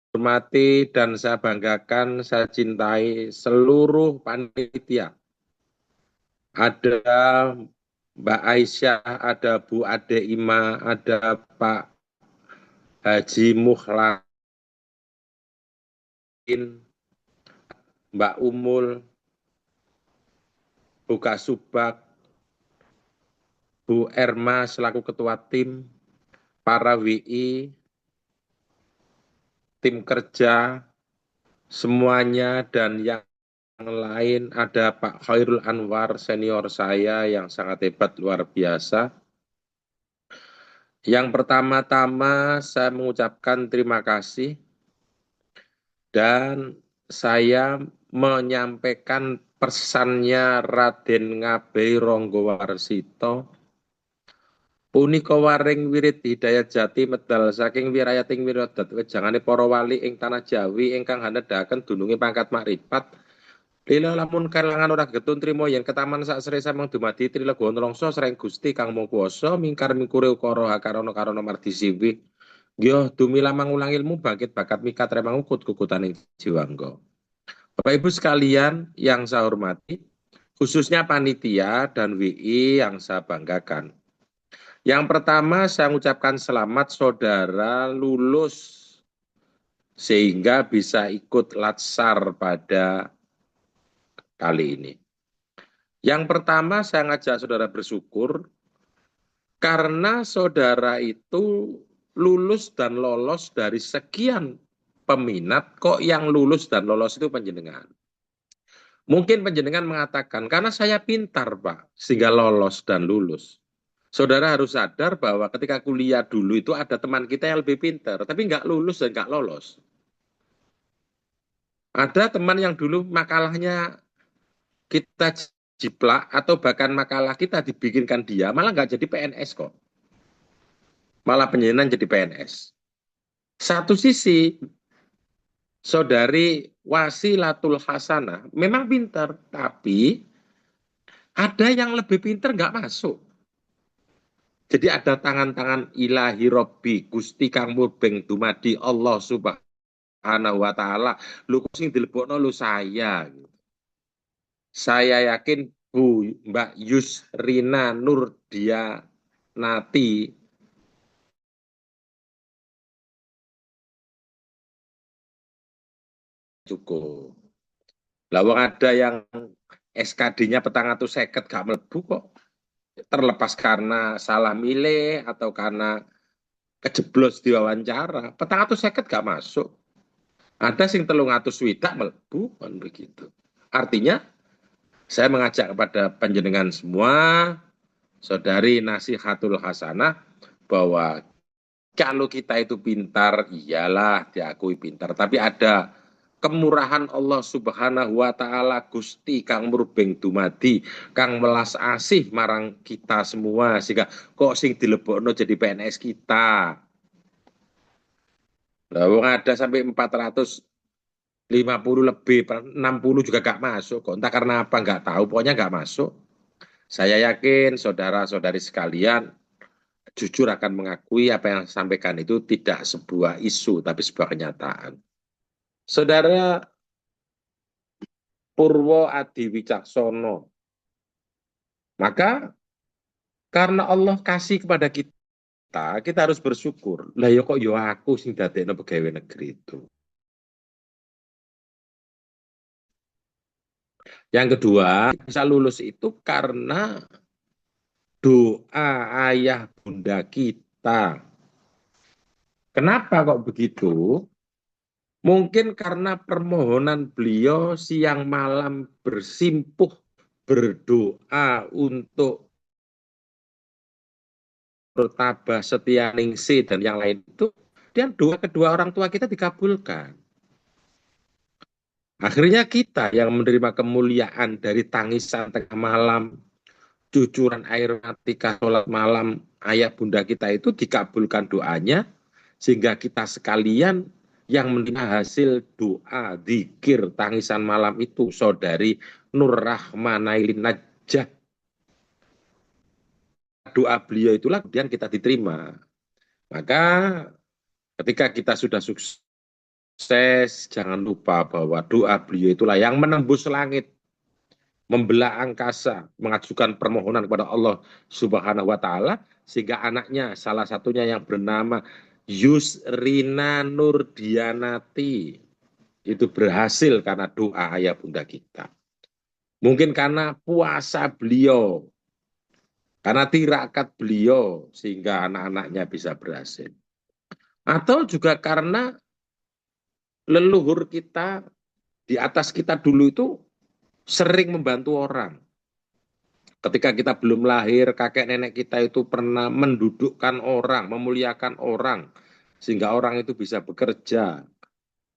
hormati dan saya banggakan, saya cintai seluruh panitia. Ada Mbak Aisyah, ada Bu Ade Ima, ada Pak Haji Muhlain, Mbak Umul, Bu Kasubag, Bu Erma selaku Ketua Tim, para WI, tim kerja, semuanya, dan yang lain, ada Pak Khairul Anwar senior saya yang sangat hebat, luar biasa. Yang pertama-tama saya mengucapkan terima kasih dan saya menyampaikan pesannya Raden Ngabei Ronggowarsito punika waring wirid hidayat jati medal saking wirayating wirodat wejangane para wali ing tanah Jawi ingkang hanedaken dununge pangkat makrifat. Lila lamun kelangan ora getun trimo yen ketaman sak sresa mung dumadi trilega nrongso sreng Gusti kang mung kuwasa mingkar mingkure ukara hakarana mardi siwi. Yo dumila mangulang ilmu bangkit bakat mikat remang ukut kukutaning jiwangga. Bapak Ibu sekalian yang saya hormati, khususnya panitia dan WI yang saya banggakan. Yang pertama saya mengucapkan selamat saudara lulus sehingga bisa ikut latsar pada kali ini. Yang pertama saya ngajak saudara bersyukur karena saudara itu lulus dan lolos dari sekian peminat, kok yang lulus dan lolos itu panjenengan. Mungkin panjenengan mengatakan, karena saya pintar Pak, sehingga lolos dan lulus. Saudara harus sadar bahwa ketika kuliah dulu itu ada teman kita yang lebih pintar, tapi nggak lulus dan nggak lolos. Ada teman yang dulu makalahnya kita jiplak atau bahkan makalah kita dibikinkan dia, malah nggak jadi PNS kok. Malah penyidikan jadi PNS. Satu sisi, saudari Wasilatul Hasanah memang pintar, tapi ada yang lebih pintar nggak masuk. Jadi ada tangan-tangan ilahi Robbi, Gusti Kang Murbeng Dumadi Allah Subhanahu wa Ta'ala. Lu sing dilebokno lu saya. Saya yakin Bu Mbak Yusrina Nurdianati cukup. Lawang ada yang SKD-nya petang atau seket gak melebu kok. Terlepas karena salah milih atau karena kejeblos di wawancara. Petang atau seket gak masuk. Ada sing 300 melebu kan begitu. Artinya saya mengajak kepada panjenengan semua, saudari Nasihatul Hasanah, bahwa kalau kita itu pintar, iyalah diakui pintar. Tapi ada kemurahan Allah Subhanahu wa Ta'ala Gusti Kang Murbeng Dumadi, Kang welas asih marang kita semua, sehingga kok sing dilebokno jadi PNS kita. Lah wong ada sampai 450 lebih, 60 juga gak masuk kok. Entah karena apa nggak tahu, pokoknya nggak masuk. Saya yakin saudara-saudari sekalian jujur akan mengakui apa yang saya sampaikan itu tidak sebuah isu, tapi sebuah kenyataan. Saudara Purwo Adi Wicaksono, maka karena Allah kasih kepada kita harus bersyukur. Lah ya kok yo aku sing dadekno pegawai negeri itu. Yang kedua, bisa lulus itu karena doa ayah bunda kita. Kenapa kok begitu? Mungkin karena permohonan beliau siang malam bersimpuh berdoa untuk Tabah Setianingsih dan yang lain itu, dan doa kedua orang tua kita dikabulkan. Akhirnya kita yang menerima kemuliaan dari tangisan tengah malam, cucuran air mati sholat malam ayah bunda kita itu dikabulkan doanya, sehingga kita sekalian yang menerima hasil doa, zikir, tangisan malam itu, saudari Nur Rahmanailin Najah. Doa beliau itulah kemudian kita diterima. Maka ketika kita sudah sukses jangan lupa bahwa doa beliau itulah yang menembus langit, membelah angkasa, mengajukan permohonan kepada Allah Subhanahu wa taala sehingga anaknya salah satunya yang bernama Yusrina Nurdianati itu berhasil karena doa ayah bunda kita. Mungkin karena puasa beliau, karena tirakat beliau sehingga anak-anaknya bisa berhasil. Atau juga karena leluhur kita di atas kita dulu itu sering membantu orang. Ketika kita belum lahir, kakek nenek kita itu pernah mendudukkan orang, memuliakan orang, sehingga orang itu bisa bekerja,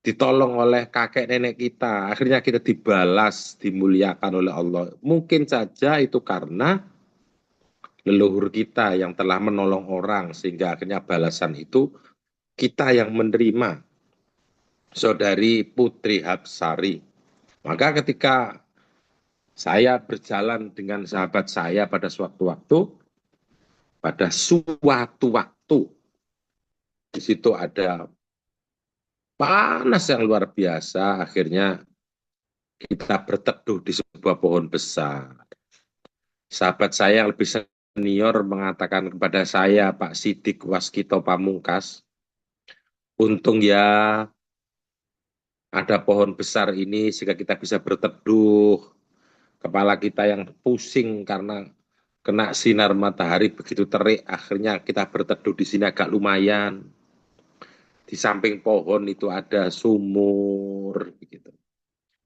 ditolong oleh kakek nenek kita. Akhirnya kita dibalas, dimuliakan oleh Allah. Mungkin saja itu karena leluhur kita yang telah menolong orang, sehingga akhirnya balasan itu kita yang menerima. Saudari Putri Hapsari. Maka ketika saya berjalan dengan sahabat saya pada suatu waktu, di situ ada panas yang luar biasa, akhirnya kita berteduh di sebuah pohon besar. Sahabat saya yang lebih senior mengatakan kepada saya, Pak Sidik Waskito Pamungkas, untung ya ada pohon besar ini sehingga kita bisa berteduh. Kepala kita yang pusing karena kena sinar matahari begitu terik, akhirnya kita berteduh di sini agak lumayan. Di samping pohon itu ada sumur, begitu.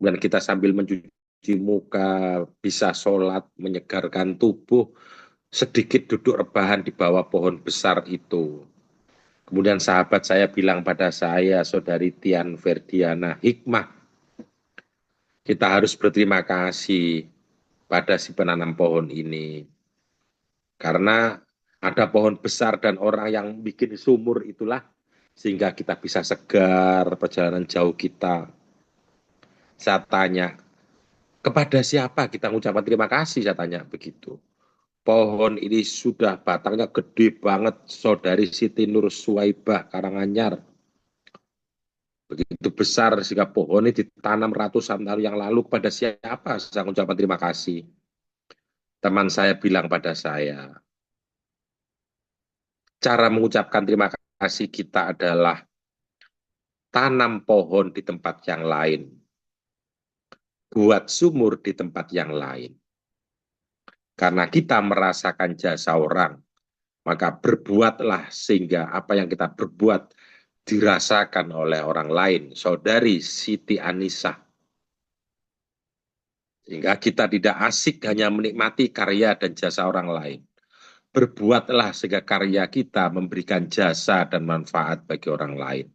Dan kita sambil mencuci muka, bisa sholat, menyegarkan tubuh, sedikit duduk rebahan di bawah pohon besar itu. Kemudian sahabat saya bilang pada saya, Saudari Tian Ferdiana Hikmah, kita harus berterima kasih pada si penanam pohon ini. Karena ada pohon besar dan orang yang bikin sumur itulah, sehingga kita bisa segar perjalanan jauh kita. Saya tanya, kepada siapa kita mengucapkan terima kasih, saya tanya begitu. Pohon ini sudah batangnya gede banget, Saudari Siti Nur Suwaibah Karanganyar. Begitu besar sehingga pohon ini ditanam ratusan tahun yang lalu. Kepada siapa saya mengucapkan terima kasih? Teman saya bilang pada saya, cara mengucapkan terima kasih kita adalah tanam pohon di tempat yang lain, buat sumur di tempat yang lain. Karena kita merasakan jasa orang, maka berbuatlah sehingga apa yang kita berbuat dirasakan oleh orang lain. Saudari Siti Anisah. Sehingga kita tidak asik hanya menikmati karya dan jasa orang lain. Berbuatlah sehingga karya kita memberikan jasa dan manfaat bagi orang lain.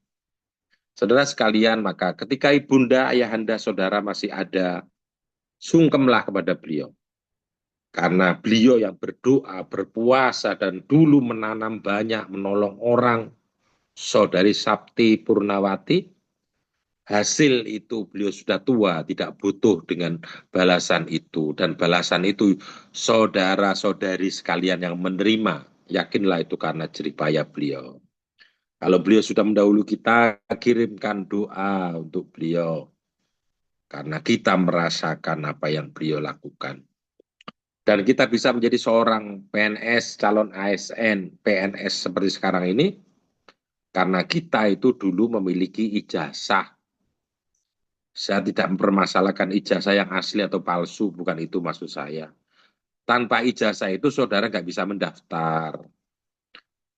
Saudara sekalian, maka ketika ibunda, ayahanda, saudara masih ada, sungkemlah kepada beliau. Karena beliau yang berdoa, berpuasa, dan dulu menanam banyak, menolong orang, Saudari Sapti Purnawati, hasil itu beliau sudah tua, tidak butuh dengan balasan itu. Dan balasan itu saudara-saudari sekalian yang menerima, yakinlah itu karena jeripaya beliau. Kalau beliau sudah mendahului kita, kirimkan doa untuk beliau. Karena kita merasakan apa yang beliau lakukan. Dan kita bisa menjadi seorang PNS, calon ASN, PNS seperti sekarang ini, karena kita itu dulu memiliki ijazah. Saya tidak mempermasalahkan ijazah yang asli atau palsu, bukan itu maksud saya. Tanpa ijazah itu saudara nggak bisa mendaftar.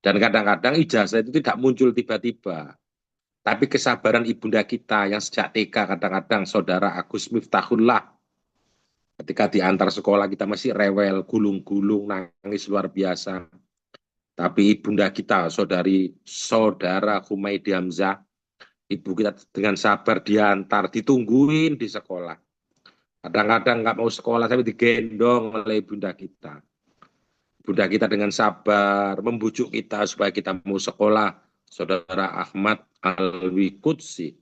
Dan kadang-kadang ijazah itu tidak muncul tiba-tiba. Tapi kesabaran ibunda kita yang sejak TK kadang-kadang saudara Agus Miftahullah, ketika diantar sekolah kita masih rewel, gulung-gulung, nangis luar biasa. Tapi ibunda kita, saudara Humaydi Hamzah, ibu kita dengan sabar diantar, ditungguin di sekolah. Kadang-kadang nggak mau sekolah, tapi digendong oleh ibunda kita. Ibunda kita dengan sabar, membujuk kita supaya kita mau sekolah. Saudara Ahmad Alwi Qudsi.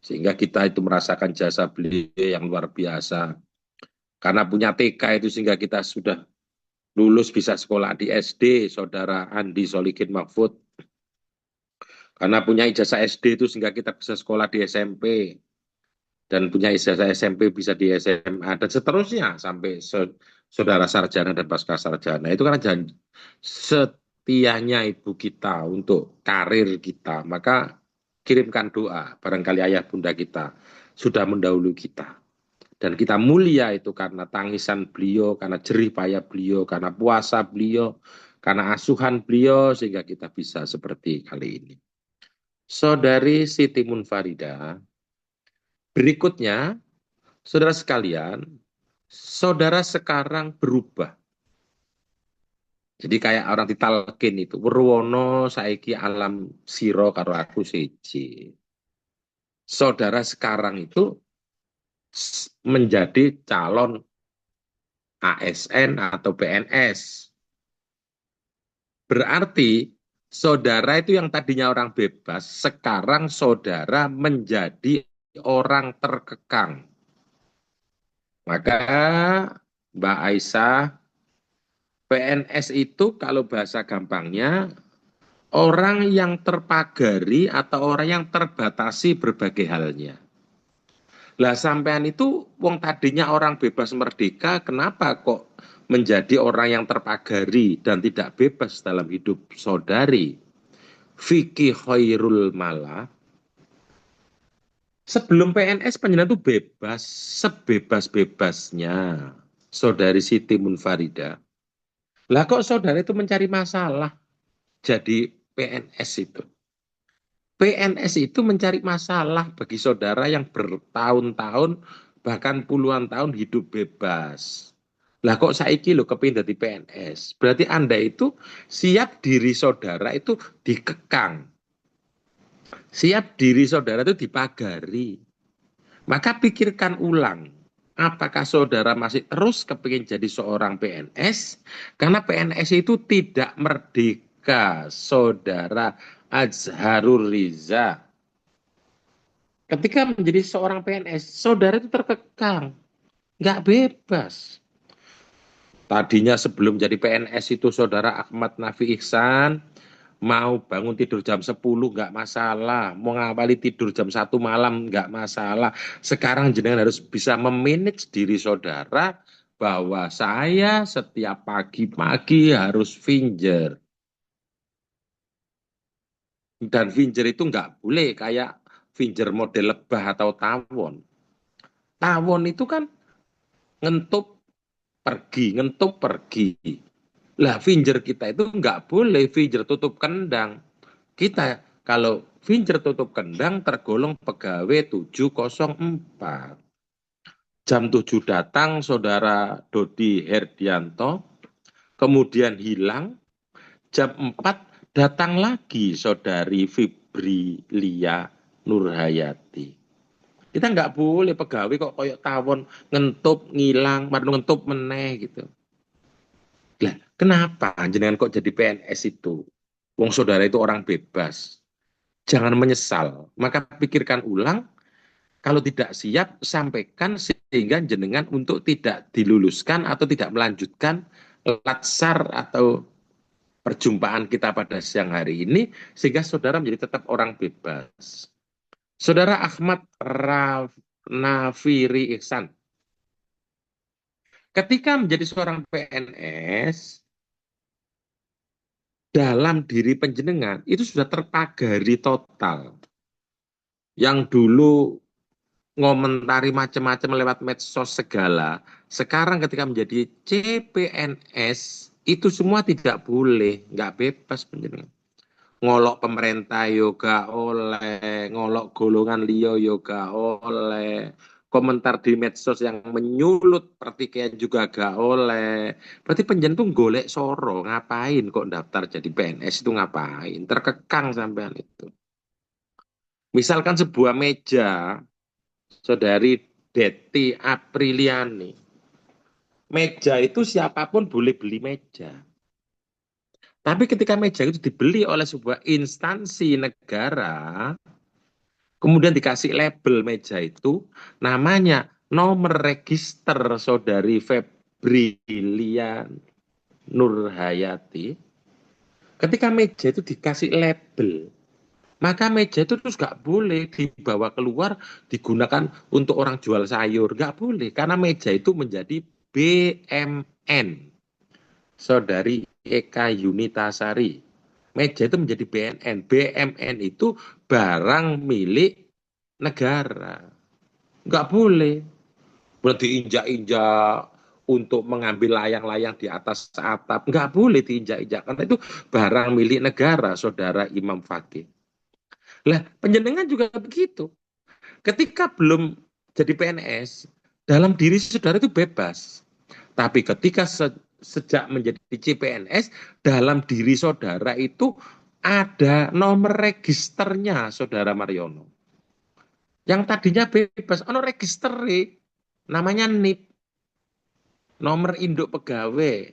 Sehingga kita itu merasakan jasa beliau yang luar biasa. Karena punya TK itu sehingga kita sudah lulus bisa sekolah di SD, saudara Andi Solikin Mahfud. Karena punya ijazah SD itu sehingga kita bisa sekolah di SMP. Dan punya ijazah SMP bisa di SMA. Dan seterusnya sampai saudara sarjana dan pasca sarjana. Itu karena setianya ibu kita untuk karir kita. Maka kirimkan doa. Barangkali ayah bunda kita sudah mendahului kita. Dan kita mulia itu karena tangisan beliau, karena jerih payah beliau, karena puasa beliau, karena asuhan beliau, sehingga kita bisa seperti kali ini. Saudari Siti Munfarida, berikutnya, saudara sekalian, saudara sekarang berubah. Jadi kayak orang ditalkin itu, Werwono saiki alam siro karo aku seji. Saudara sekarang itu menjadi calon ASN atau PNS. Berarti saudara itu yang tadinya orang bebas, sekarang saudara menjadi orang terkekang. Maka Mbak Aisyah, PNS itu kalau bahasa gampangnya, orang yang terpagari atau orang yang terbatasi berbagai halnya. Lah sampean itu wong tadinya orang bebas merdeka, kenapa kok menjadi orang yang terpagari dan tidak bebas dalam hidup saudari? Fikih khairul mala. Sebelum PNS penjenengan itu bebas, sebebas-bebasnya. Saudari Siti Munfarida. Lah kok saudara itu mencari masalah jadi PNS itu? PNS itu mencari masalah bagi saudara yang bertahun-tahun bahkan puluhan tahun hidup bebas. Lah kok saiki lo kepindah di PNS? Berarti Anda itu siap diri saudara itu dikekang. Siap diri saudara itu dipagari. Maka pikirkan ulang. Apakah saudara masih terus kepingin jadi seorang PNS? Karena PNS itu tidak merdeka, saudara Azharul Riza. Ketika menjadi seorang PNS, saudara itu terkekang, nggak bebas. Tadinya sebelum jadi PNS itu saudara Ahmad Nafi Ihsan, mau bangun tidur jam 10 nggak masalah, mau ngawali tidur jam 1 malam nggak masalah. Sekarang jenengan harus bisa memanage diri saudara bahwa saya setiap pagi-pagi harus finger. Dan finger itu nggak boleh kayak finger model lebah atau tawon. Tawon itu kan ngentup pergi, ngentup pergi. Lah finger kita itu nggak boleh finger tutup kendang. Kita kalau Fincher tutup kendang tergolong pegawai 704. Jam 7 datang saudara Dodi Herdianto, kemudian hilang, jam 4 datang lagi saudari Fibrilia Nurhayati. Kita nggak boleh pegawai kok koyok tawon ngentup ngilang, baru ngentup meneh gitu. Lah, kenapa jenengan kok jadi PNS itu? Wong saudara itu orang bebas. Jangan menyesal. Maka pikirkan ulang, kalau tidak siap, sampaikan sehingga jenengan untuk tidak diluluskan atau tidak melanjutkan latsar atau perjumpaan kita pada siang hari ini, sehingga saudara menjadi tetap orang bebas. Saudara Ahmad Nafiri Ihsan, ketika menjadi seorang PNS, dalam diri penjenengan itu sudah terpagari total. Yang dulu ngomentari macam-macam lewat medsos segala. Sekarang ketika menjadi CPNS, itu semua tidak boleh, nggak bebas penjenengan. Ngolok pemerintah yoga oleh, ngolok golongan liyo yoga oleh, komentar di medsos yang menyulut pertikaian juga gak oleh. Berarti penjenengan tuh golek soro, ngapain kok daftar jadi PNS itu ngapain? Terkekang sampean itu. Misalkan sebuah meja, Saudari Deti Apriliani. Meja itu siapapun boleh beli meja. Tapi ketika meja itu dibeli oleh sebuah instansi negara, kemudian dikasih label meja itu, namanya nomor register Saudari Febrilia Nurhayati. Ketika meja itu dikasih label, Maka meja itu terus nggak boleh dibawa keluar digunakan untuk orang jual sayur, nggak boleh karena meja itu menjadi BMN, Saudari Eka Yunitasari. Meja itu menjadi BNN. BMN itu barang milik negara, nggak boleh. Boleh diinjak-injak untuk mengambil layang-layang di atas atap, nggak boleh diinjak-injak karena itu barang milik negara, Saudara Imam Fakih. Lah, penjenengan juga begitu. Ketika belum jadi PNS, dalam diri saudara itu bebas. Tapi ketika sejak menjadi CPNS, dalam diri saudara itu ada nomor registernya, Saudara Mariono. Yang tadinya bebas, ono register namanya NIP, nomor induk pegawai.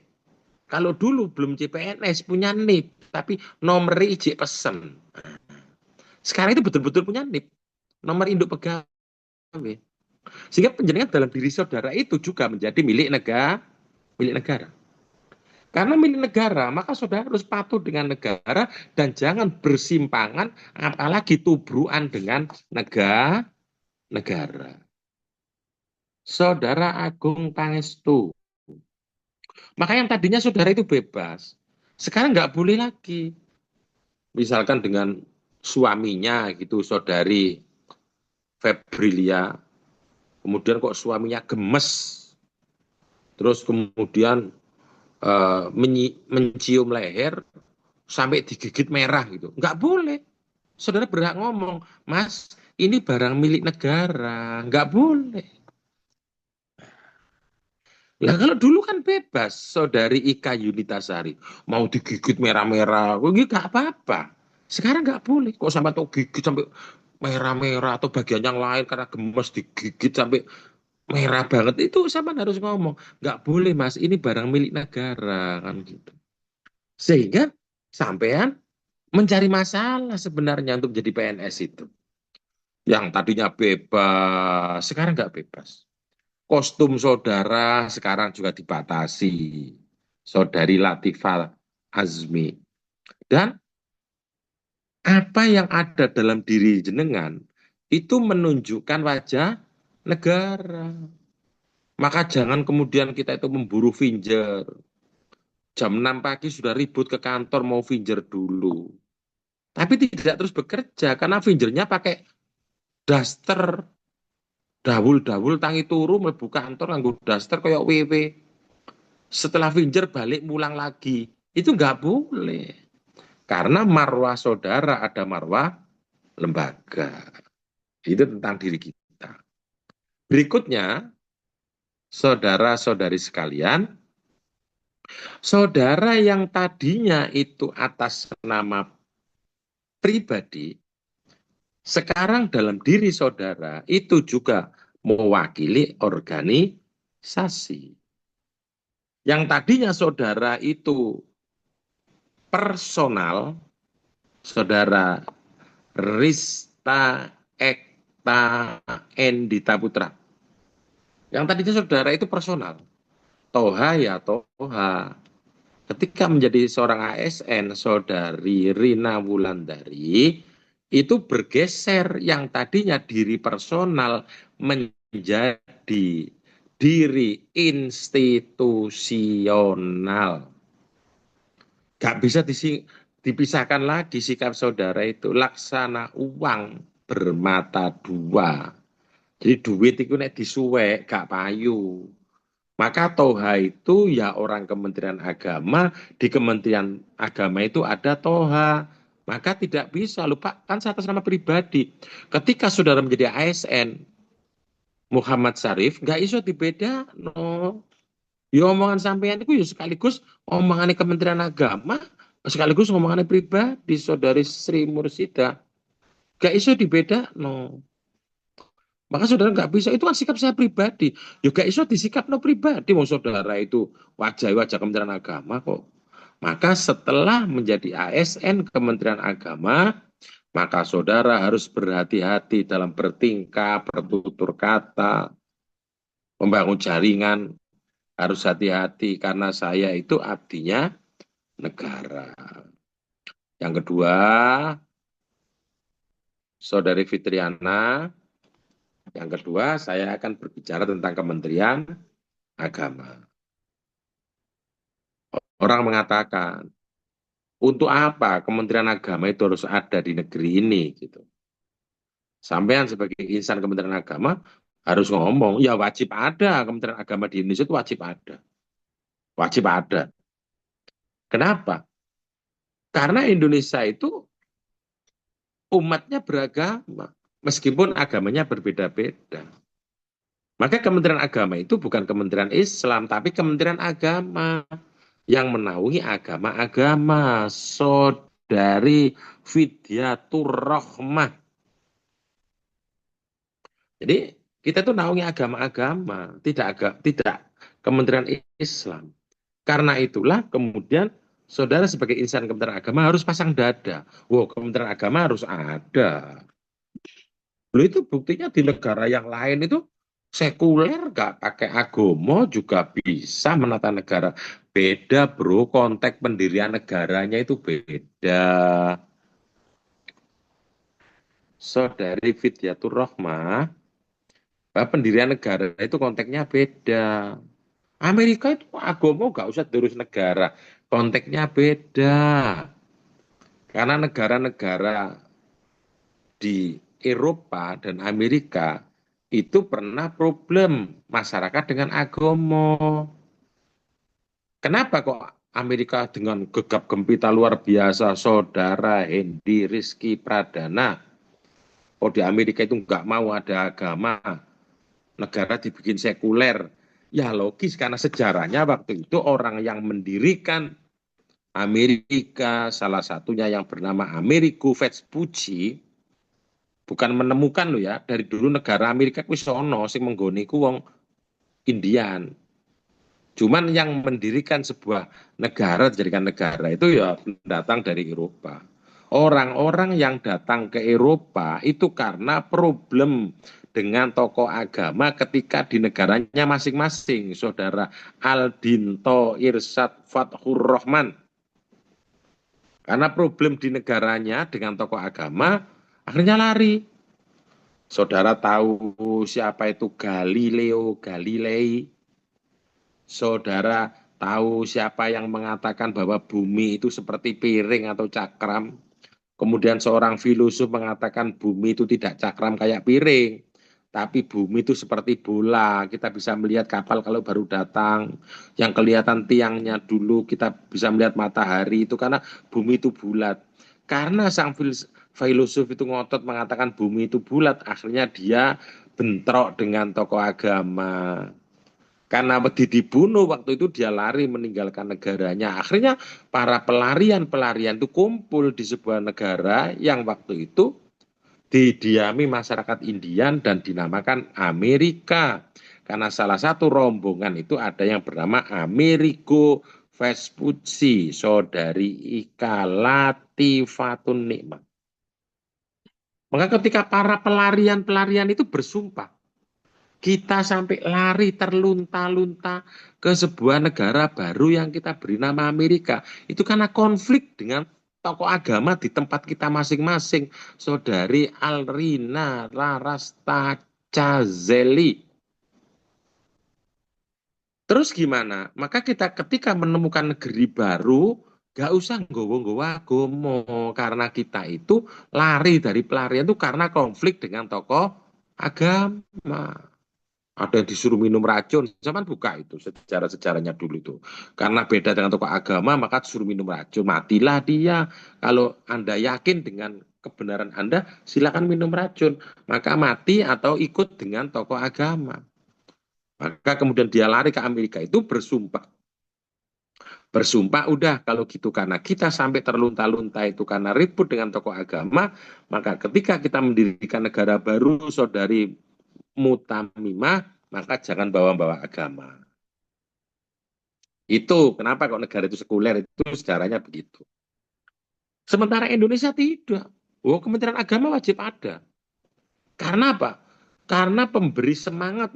Kalau dulu belum CPNS punya NIP, tapi nomor ijik pesen. Sekarang itu betul-betul punya NIP, nomor induk pegawai. Sehingga penjaringan dalam diri saudara itu juga menjadi milik negara, milik negara. Karena milik negara, maka saudara harus patuh dengan negara dan jangan bersimpangan, apalagi tubruan dengan negara. Saudara Agung Pangestu. Maka yang tadinya saudara itu bebas, sekarang nggak boleh lagi. Misalkan dengan suaminya gitu, saudari Febrilia, kemudian kok suaminya gemes, terus kemudian mencium leher sampai digigit merah gitu. Nggak boleh. Saudara berhak ngomong, Mas, ini barang milik negara. Nggak boleh. Lah kalau dulu kan bebas, Saudari Ika Yunitasari. Mau digigit merah-merah, ini nggak apa-apa. Sekarang nggak boleh. Kok sampai tuh gigit sampai merah-merah atau bagian yang lain karena gemes digigit sampai merah banget. Itu sama harus ngomong. Nggak boleh, Mas, ini barang milik negara. Kan gitu. Sehingga sampean mencari masalah sebenarnya untuk jadi PNS itu. Yang tadinya bebas, sekarang nggak bebas. Kostum saudara sekarang juga dibatasi. Saudari Latifah Azmi. Dan apa yang ada dalam diri jenengan itu menunjukkan wajah negara. Maka jangan kemudian kita itu memburu finger. Jam 6 pagi sudah ribut ke kantor mau finger dulu. Tapi tidak terus bekerja karena fingernya pakai daster, dawul-dawul tangi turu mlebu kantor nganggo daster kayak WW. Setelah finger balik mulang lagi. Itu nggak boleh. Karena marwah saudara ada marwah lembaga. Itu tentang diri kita. Berikutnya, saudara-saudari sekalian, saudara yang tadinya itu atas nama pribadi, sekarang dalam diri saudara itu juga mewakili organisasi. Yang tadinya saudara itu personal, saudara Rista Ekta Endita Putra. Yang tadinya saudara itu personal. Toha ya Toha. Ketika menjadi seorang ASN, saudari Rina Wulandari, itu bergeser yang tadinya diri personal menjadi diri institusional. Gak bisa dipisahkan lagi sikap saudara itu. Laksana uang bermata dua. Jadi duit itu nek disuwek gak payu. Maka Toha itu ya orang Kementerian Agama, di Kementerian Agama itu ada Toha. Maka tidak bisa, lupa kan saya atas nama pribadi. Ketika saudara menjadi ASN, Muhammad Syarif, nggak iso dibeda, no. Ya omongan sampean itu ya sekaligus omongan Kementerian Agama, sekaligus omongan pribadi, Saudari Sri Mursida. Gak iso dibeda, no. Maka saudara nggak bisa, itu kan sikap saya pribadi. Ya gak iso disikap no pribadi, mau saudara itu wajah-wajah Kementerian Agama kok. Maka setelah menjadi ASN Kementerian Agama, maka saudara harus berhati-hati dalam bertingkah, bertutur kata, membangun jaringan, harus hati-hati karena saya itu abdinya negara. Yang kedua, Saudari Fitriana. Yang kedua, saya akan berbicara tentang Kementerian Agama. Orang mengatakan, untuk apa Kementerian Agama itu harus ada di negeri ini? Gitu. Sampean sebagai insan Kementerian Agama harus ngomong, ya wajib ada Kementerian Agama di Indonesia itu wajib ada. Wajib ada. Kenapa? Karena Indonesia itu umatnya beragama, meskipun agamanya berbeda-beda. Maka Kementerian Agama itu bukan Kementerian Islam, tapi Kementerian Agama yang menaungi agama-agama. Saudari Vidyatur Rohmah. Jadi kita tuh naungi agama-agama, tidak Kementerian Islam. Karena itulah kemudian saudara sebagai insan Kementerian Agama harus pasang dada. Wow, Kementerian Agama harus ada. Loh, itu buktinya di negara yang lain itu sekuler, nggak pakai agama juga bisa menata negara. Beda bro, konteks pendirian negaranya itu beda. Saudari Vidyatur Rohmah, pendirian negara itu konteksnya beda. Amerika itu agama nggak usah terus negara, konteksnya beda. Karena negara-negara di Eropa dan Amerika itu pernah problem masyarakat dengan agama. Kenapa kok Amerika dengan gegap gempita luar biasa, saudara Hendy Rizky Pradana, oh di Amerika itu nggak mau ada agama, negara dibikin sekuler. Ya logis karena sejarahnya waktu itu orang yang mendirikan Amerika, salah satunya yang bernama Amerigo Vespucci, bukan menemukan loh ya, dari dulu negara Amerika kuwi sono sing menggoni ku wong Indian. Cuman yang mendirikan sebuah negara, dijadikan negara itu ya datang dari Eropa. Orang-orang yang datang ke Eropa itu karena problem dengan tokoh agama ketika di negaranya masing-masing. Saudara Aldinto Irsyad Fathur Rahman. Karena problem di negaranya dengan tokoh agama, akhirnya lari. Saudara tahu siapa itu Galileo Galilei? Saudara tahu siapa yang mengatakan bahwa bumi itu seperti piring atau cakram? Kemudian seorang filosof mengatakan bumi itu tidak cakram kayak piring, tapi bumi itu seperti bola. Kita bisa melihat kapal kalau baru datang, yang kelihatan tiangnya dulu, kita bisa melihat matahari itu karena bumi itu bulat. Karena sang filosof itu ngotot mengatakan bumi itu bulat, akhirnya dia bentrok dengan tokoh agama. Karena wedi dibunuh waktu itu dia lari meninggalkan negaranya. Akhirnya para pelarian-pelarian itu kumpul di sebuah negara yang waktu itu didiami masyarakat Indian dan dinamakan Amerika. Karena salah satu rombongan itu ada yang bernama Amerigo Vespucci, saudari Ika Latifatun Nikmat. Maka ketika para pelarian-pelarian itu bersumpah, kita sampai lari terlunta-lunta ke sebuah negara baru yang kita beri nama Amerika. Itu karena konflik dengan tokoh agama di tempat kita masing-masing. Saudari Alrina Larastacazeli. Terus gimana? Maka kita ketika menemukan negeri baru, gak usah nggowo-nggowo agama. Karena kita itu lari dari pelarian itu karena konflik dengan tokoh agama. Ada yang disuruh minum racun, zaman buka itu sejarah-sejarahnya dulu itu. Karena beda dengan tokoh agama, maka disuruh minum racun. Matilah dia. Kalau Anda yakin dengan kebenaran Anda, silakan minum racun. Maka mati atau ikut dengan tokoh agama. Maka kemudian dia lari ke Amerika itu bersumpah. Bersumpah udah kalau gitu karena kita sampai terlunta-lunta itu karena ribut dengan tokoh agama, maka ketika kita mendirikan negara baru, saudari Mutamimah, maka jangan bawa-bawa agama. Itu kenapa kok negara itu sekuler, itu sejarahnya begitu. Sementara Indonesia tidak. Oh, Kementerian Agama wajib ada. Karena apa? Karena pemberi semangat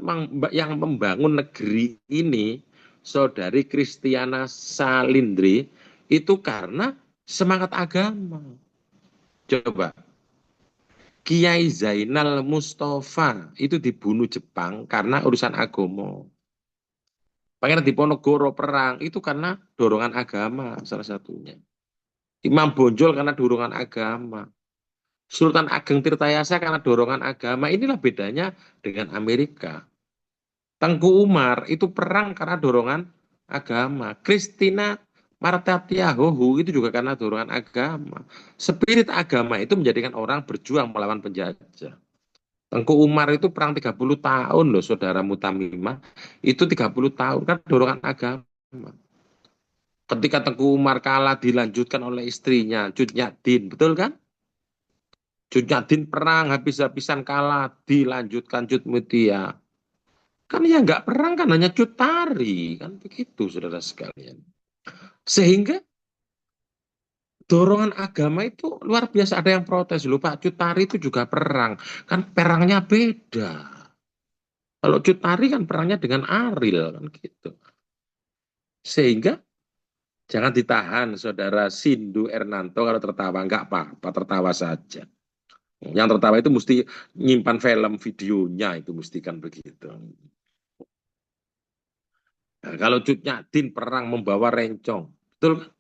yang membangun negeri ini, saudari Kristiana Salindri, itu karena semangat agama. Coba, Kiai Zainal Mustafa itu dibunuh Jepang karena urusan agama. Pangeran Diponegoro perang itu karena dorongan agama salah satunya. Imam Bonjol karena dorongan agama. Sultan Ageng Tirtayasa karena dorongan agama. Inilah bedanya dengan Amerika. Tengku Umar itu perang karena dorongan agama. Christina Marta Tiahohu itu juga karena dorongan agama. Spirit agama itu menjadikan orang berjuang melawan penjajah. Tengku Umar itu perang 30 tahun loh, saudara Mutamimah. Itu 30 tahun kan dorongan agama. Ketika Tengku Umar kalah dilanjutkan oleh istrinya, Cut Nyak betul kan? Cut Nyak perang habis-habisan kalah, dilanjutkan Cut Mutia. Kan yang nggak perang kan hanya Cut Tari, kan begitu saudara sekalian. Sehingga dorongan agama itu luar biasa. Ada yang protes loh, Pak Cut Tari itu juga perang, kan perangnya beda. Kalau Cut Tari kan perangnya dengan Aril kan gitu. Sehingga jangan ditahan saudara Sindu Ernanto kalau tertawa, nggak apa-apa, tertawa saja. Yang tertawa itu mesti nyimpan film videonya, itu mesti kan begitu. Nah, kalau Cut Nyak perang membawa rencong, betul kan?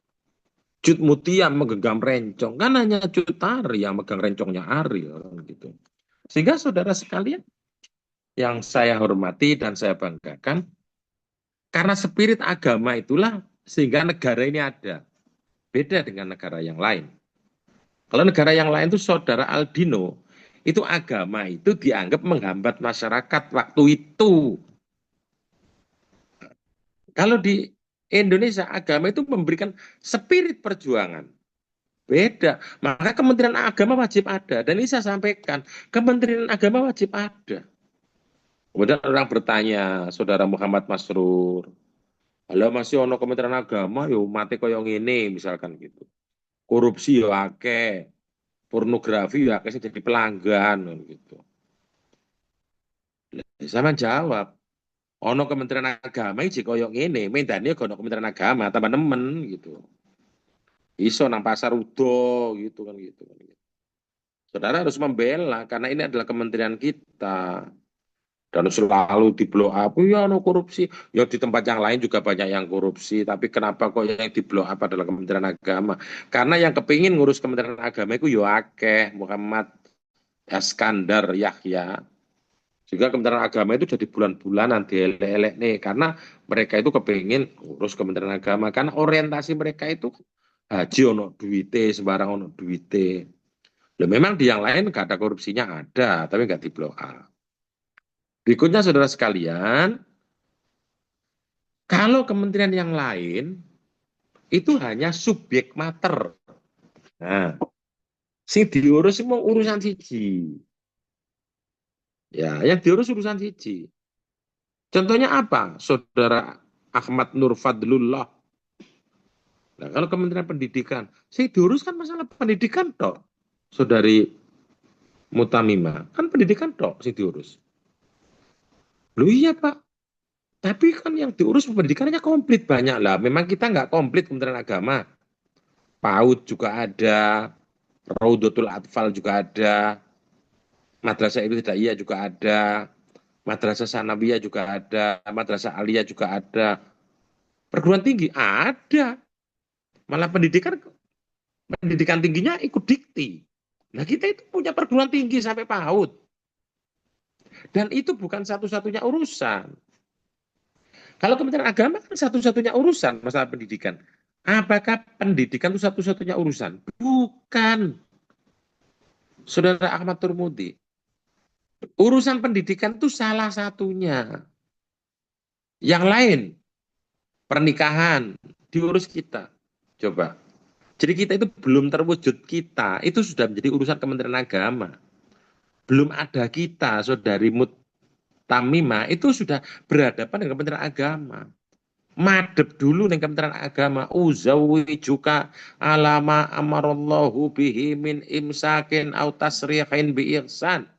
Cut Mutia menggenggam rencong, kan hanya Cut Tari yang megang rencongnya Aril kan gitu. Sehingga saudara sekalian yang saya hormati dan saya banggakan, karena spirit agama itulah sehingga negara ini ada. Beda dengan negara yang lain. Kalau negara yang lain itu saudara Aldino, itu agama itu dianggap menghambat masyarakat waktu itu. Kalau di Indonesia agama itu memberikan spirit perjuangan. Beda. Maka Kementerian Agama wajib ada. Dan ini saya sampaikan, Kementerian Agama wajib ada. Kemudian orang bertanya, saudara Muhammad Masrur, halo masih ono Kementerian Agama, yo mati koyong ini, misalkan gitu. Korupsi yo akeh, pornografi yo akeh sing jadi pelanggan gitu. Sama jawab, ono Kementerian Agama iki koyong ini, mendane ono Kementerian Agama tambah nemen gitu. Iso nang pasar udo gitu kan gitu. Saudara harus membela karena ini adalah kementerian kita. Dan selalu di blow up, ya no korupsi. Ya di tempat yang lain juga banyak yang korupsi. Tapi kenapa kok yang di blow up adalah Kementerian Agama? Karena yang kepingin ngurus Kementerian Agama itu ya akeh, Muhammad Iskandar Yahya. Sehingga Kementerian Agama itu jadi bulan-bulanan dielek-elek nih. Karena mereka itu kepingin ngurus Kementerian Agama. Karena orientasi mereka itu haji ono duite, sembarang ono duite. Loh, memang di yang lain nggak ada korupsinya, ada, tapi nggak di blow up. Berikutnya saudara sekalian, kalau kementerian yang lain itu hanya subjek mater. Nah, sing diurus mau urusan siji. Ya, yang diurus urusan siji. Contohnya apa? Saudara Ahmad Nur Fadlullah. Nah, kalau Kementerian Pendidikan, sing diurus kan masalah pendidikan toh. Saudari Mutamima, kan pendidikan toh sing diurus. Loh iya Pak, tapi kan yang diurus pendidikannya komplit banyak lah. Memang kita nggak komplit Kementerian Agama. PAUD juga ada, Raudatul Atfal juga ada, Madrasah Ibtidaiyah juga ada, Madrasah Sanawiyah juga ada, Madrasah Aliyah juga ada. Perguruan tinggi ada. Malah pendidikan tingginya ikut dikti. Nah kita itu punya perguruan tinggi sampai PAUD. Dan itu bukan satu-satunya urusan. Kalau Kementerian Agama kan satu-satunya urusan masalah pendidikan. Apakah pendidikan itu satu-satunya urusan? Bukan. Saudara Ahmad Turmudi, urusan pendidikan itu salah satunya. Yang lain, pernikahan, diurus kita. Coba. Jadi kita itu belum terwujud kita, itu sudah menjadi urusan Kementerian Agama. Belum ada kita, saudari Mutamimah, itu sudah berhadapan dengan Kementerian Agama. Madep dulu nih Kementerian Agama. Uzawi juga alama amarallahu bihi min imsakin au tasrihin bi ihsan.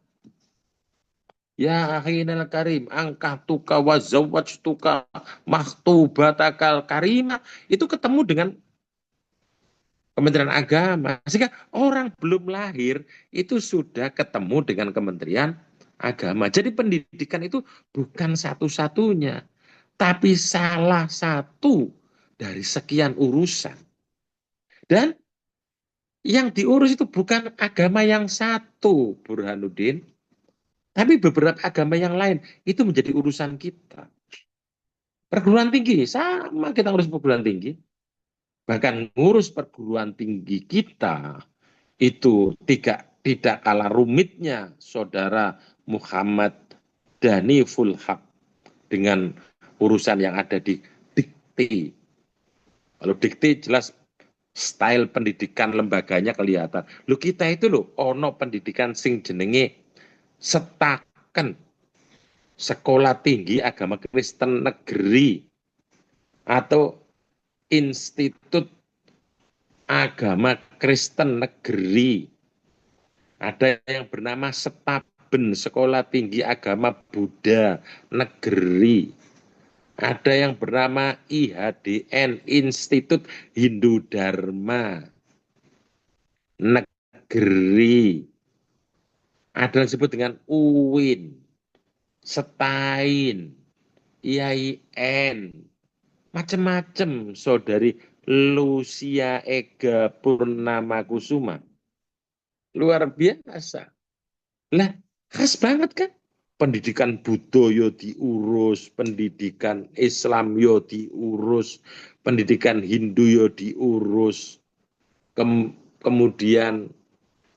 Ya akhinal karim, angkah tuka wa zawaj tuka mahtubatakal karima. Itu ketemu dengan Kementerian Agama. Sehingga orang belum lahir itu sudah ketemu dengan Kementerian Agama. Jadi pendidikan itu bukan satu-satunya, tapi salah satu dari sekian urusan. Dan yang diurus itu bukan agama yang satu, Burhanuddin, tapi beberapa agama yang lain. Itu menjadi urusan kita. Perguruan tinggi, sama kita ngurus perguruan tinggi. Bahkan ngurus perguruan tinggi kita itu tidak kalah rumitnya saudara Muhammad Dhani Fulhaq dengan urusan yang ada di dikti. Kalau dikti jelas style pendidikan lembaganya kelihatan. Lu kita itu loh ono pendidikan sing jenenge Setaken Sekolah Tinggi Agama Kristen Negeri atau Institut Agama Kristen Negeri. Ada yang bernama Setaben Sekolah Tinggi Agama Buddha Negeri. Ada yang bernama IHDN Institut Hindu Dharma Negeri. Ada yang disebut dengan UIN, Setain, IAIN, macam-macam, saudari Lucia Ega Purnama Kusuma. Luar biasa. Lah, khas banget kan? Pendidikan Buddha yo diurus, pendidikan Islam yo diurus, pendidikan Hindu yo diurus. Kemudian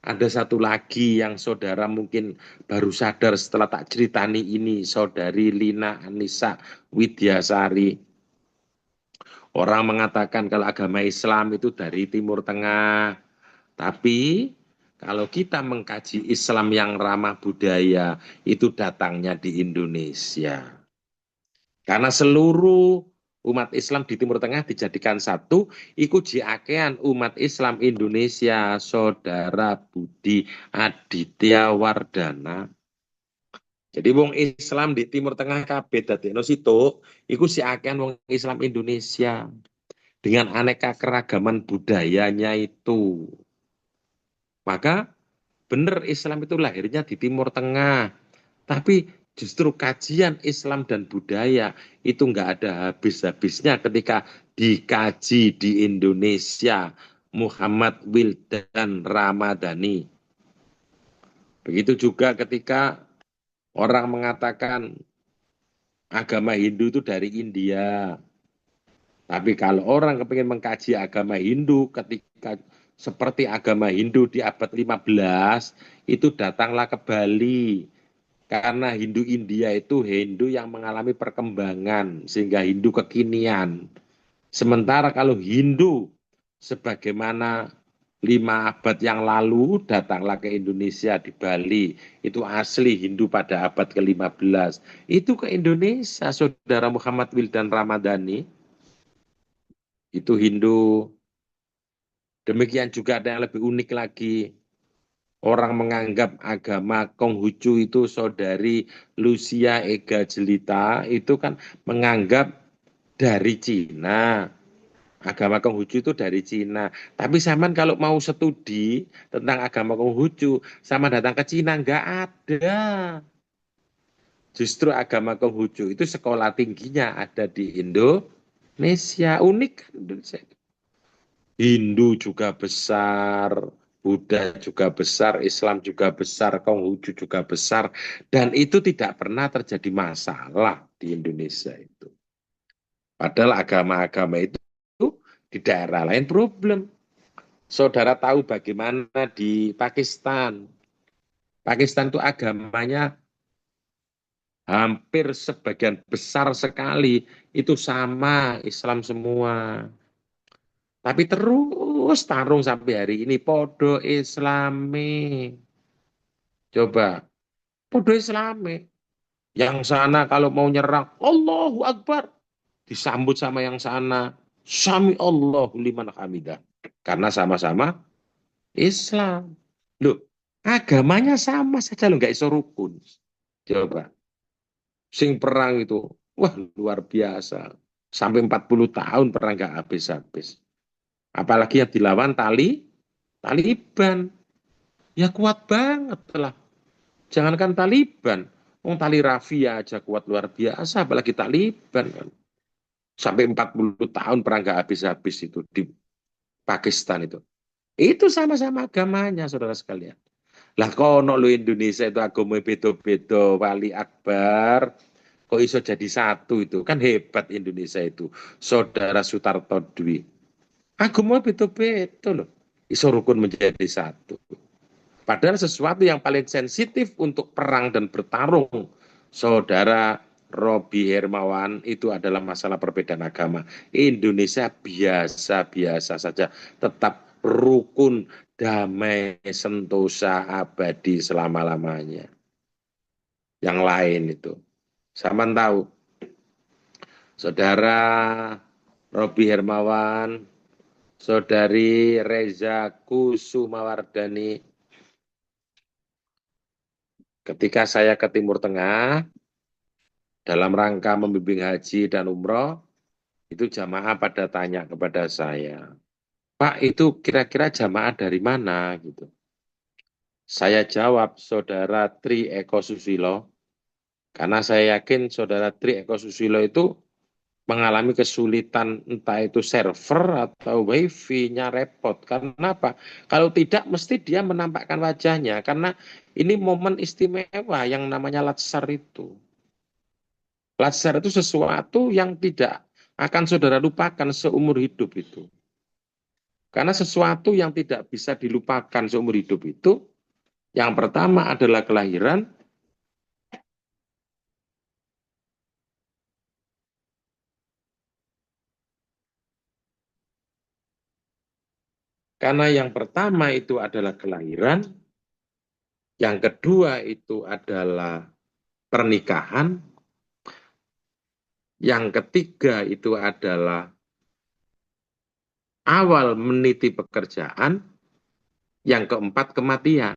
ada satu lagi yang saudara mungkin baru sadar setelah tak ceritani ini, saudari Lina Anissa Widyasari. Orang mengatakan kalau agama Islam itu dari Timur Tengah, tapi kalau kita mengkaji Islam yang ramah budaya, itu datangnya di Indonesia. Karena seluruh umat Islam di Timur Tengah dijadikan satu, ikut jiakean umat Islam Indonesia, Saudara Budi Aditya Wardana. Jadi wong Islam di Timur Tengah kabeh dadekno situ, iku jiakean wong Islam Indonesia dengan aneka keragaman budayanya itu. Maka benar Islam itu lahirnya di Timur Tengah. Tapi justru kajian Islam dan budaya itu nggak ada habis-habisnya ketika dikaji di Indonesia. Muhammad Wildan Ramadhani. Begitu juga ketika orang mengatakan agama Hindu itu dari India. Tapi kalau orang kepingin mengkaji agama Hindu ketika seperti agama Hindu di abad 15, itu datanglah ke Bali. Karena Hindu India itu Hindu yang mengalami perkembangan, sehingga Hindu kekinian. Sementara kalau Hindu sebagaimana 5 abad yang lalu datanglah ke Indonesia di Bali. Itu asli Hindu pada abad ke-15. Itu ke Indonesia, Saudara Muhammad Wildan Ramadhani. Itu Hindu. Demikian juga ada yang lebih unik lagi. Orang menganggap agama Konghucu itu saudari Lucia Ega Jelita itu kan menganggap dari Cina. Agama Konghucu itu dari Cina. Tapi Saman kalau mau studi tentang agama Konghucu, sama datang ke Cina, nggak ada. Justru agama Konghucu itu sekolah tingginya ada di Indonesia. Unik kan Indonesia. Hindu juga besar, Buddha juga besar, Islam juga besar, Konghucu juga besar, dan itu tidak pernah terjadi masalah di Indonesia itu. Padahal agama-agama itu di daerah lain problem. Saudara tahu bagaimana di Pakistan? Pakistan itu agamanya hampir sebagian besar sekali itu sama Islam semua. Tapi terus tarung sampai hari ini podo Islami. Coba, podo Islami. Yang sana kalau mau nyerang, Allahu Akbar. Disambut sama yang sana. Sami Allahu liman hamidah. Karena sama-sama Islam. Loh, agamanya sama saja loh, nggak iso rukun. Coba, sing perang itu, wah luar biasa. Sampai 40 tahun perang nggak habis-habis. Apalagi yang dilawan Taliban. Ya kuat banget lah. Jangankan Taliban, tali rafia aja kuat luar biasa, apalagi Taliban kan. Sampai 40 tahun perang gak habis-habis itu di Pakistan itu. Itu sama-sama agamanya, saudara sekalian. Lah kono lo Indonesia itu agama beda-beda, Wali Akbar, kok iso jadi satu itu. Kan hebat Indonesia itu. Saudara Sutarto Dwi. Agama beda-beda loh. Iso rukun menjadi satu. Padahal sesuatu yang paling sensitif untuk perang dan bertarung, saudara Robi Hermawan, itu adalah masalah perbedaan agama. Indonesia biasa-biasa saja, tetap rukun, damai, sentosa, abadi selama-lamanya. Yang lain itu. Sama tahu, saudara Robi Hermawan, saudari Reza Kusumawardani, ketika saya ke Timur Tengah, dalam rangka membimbing haji dan umroh, itu jamaah pada tanya kepada saya, Pak, itu kira-kira jamaah dari mana? Gitu. Saya jawab, Saudara Tri Eko Susilo, karena saya yakin Saudara Tri Eko Susilo itu mengalami kesulitan entah itu server atau wifi-nya repot. Karena apa? Kalau tidak, mesti dia menampakkan wajahnya. Karena ini momen istimewa yang namanya Latsar itu. Latsar itu sesuatu yang tidak akan saudara lupakan seumur hidup itu. Karena sesuatu yang tidak bisa dilupakan seumur hidup itu, yang pertama adalah kelahiran, karena yang pertama itu adalah kelahiran, yang kedua itu adalah pernikahan, yang ketiga itu adalah awal meniti pekerjaan, yang keempat kematian.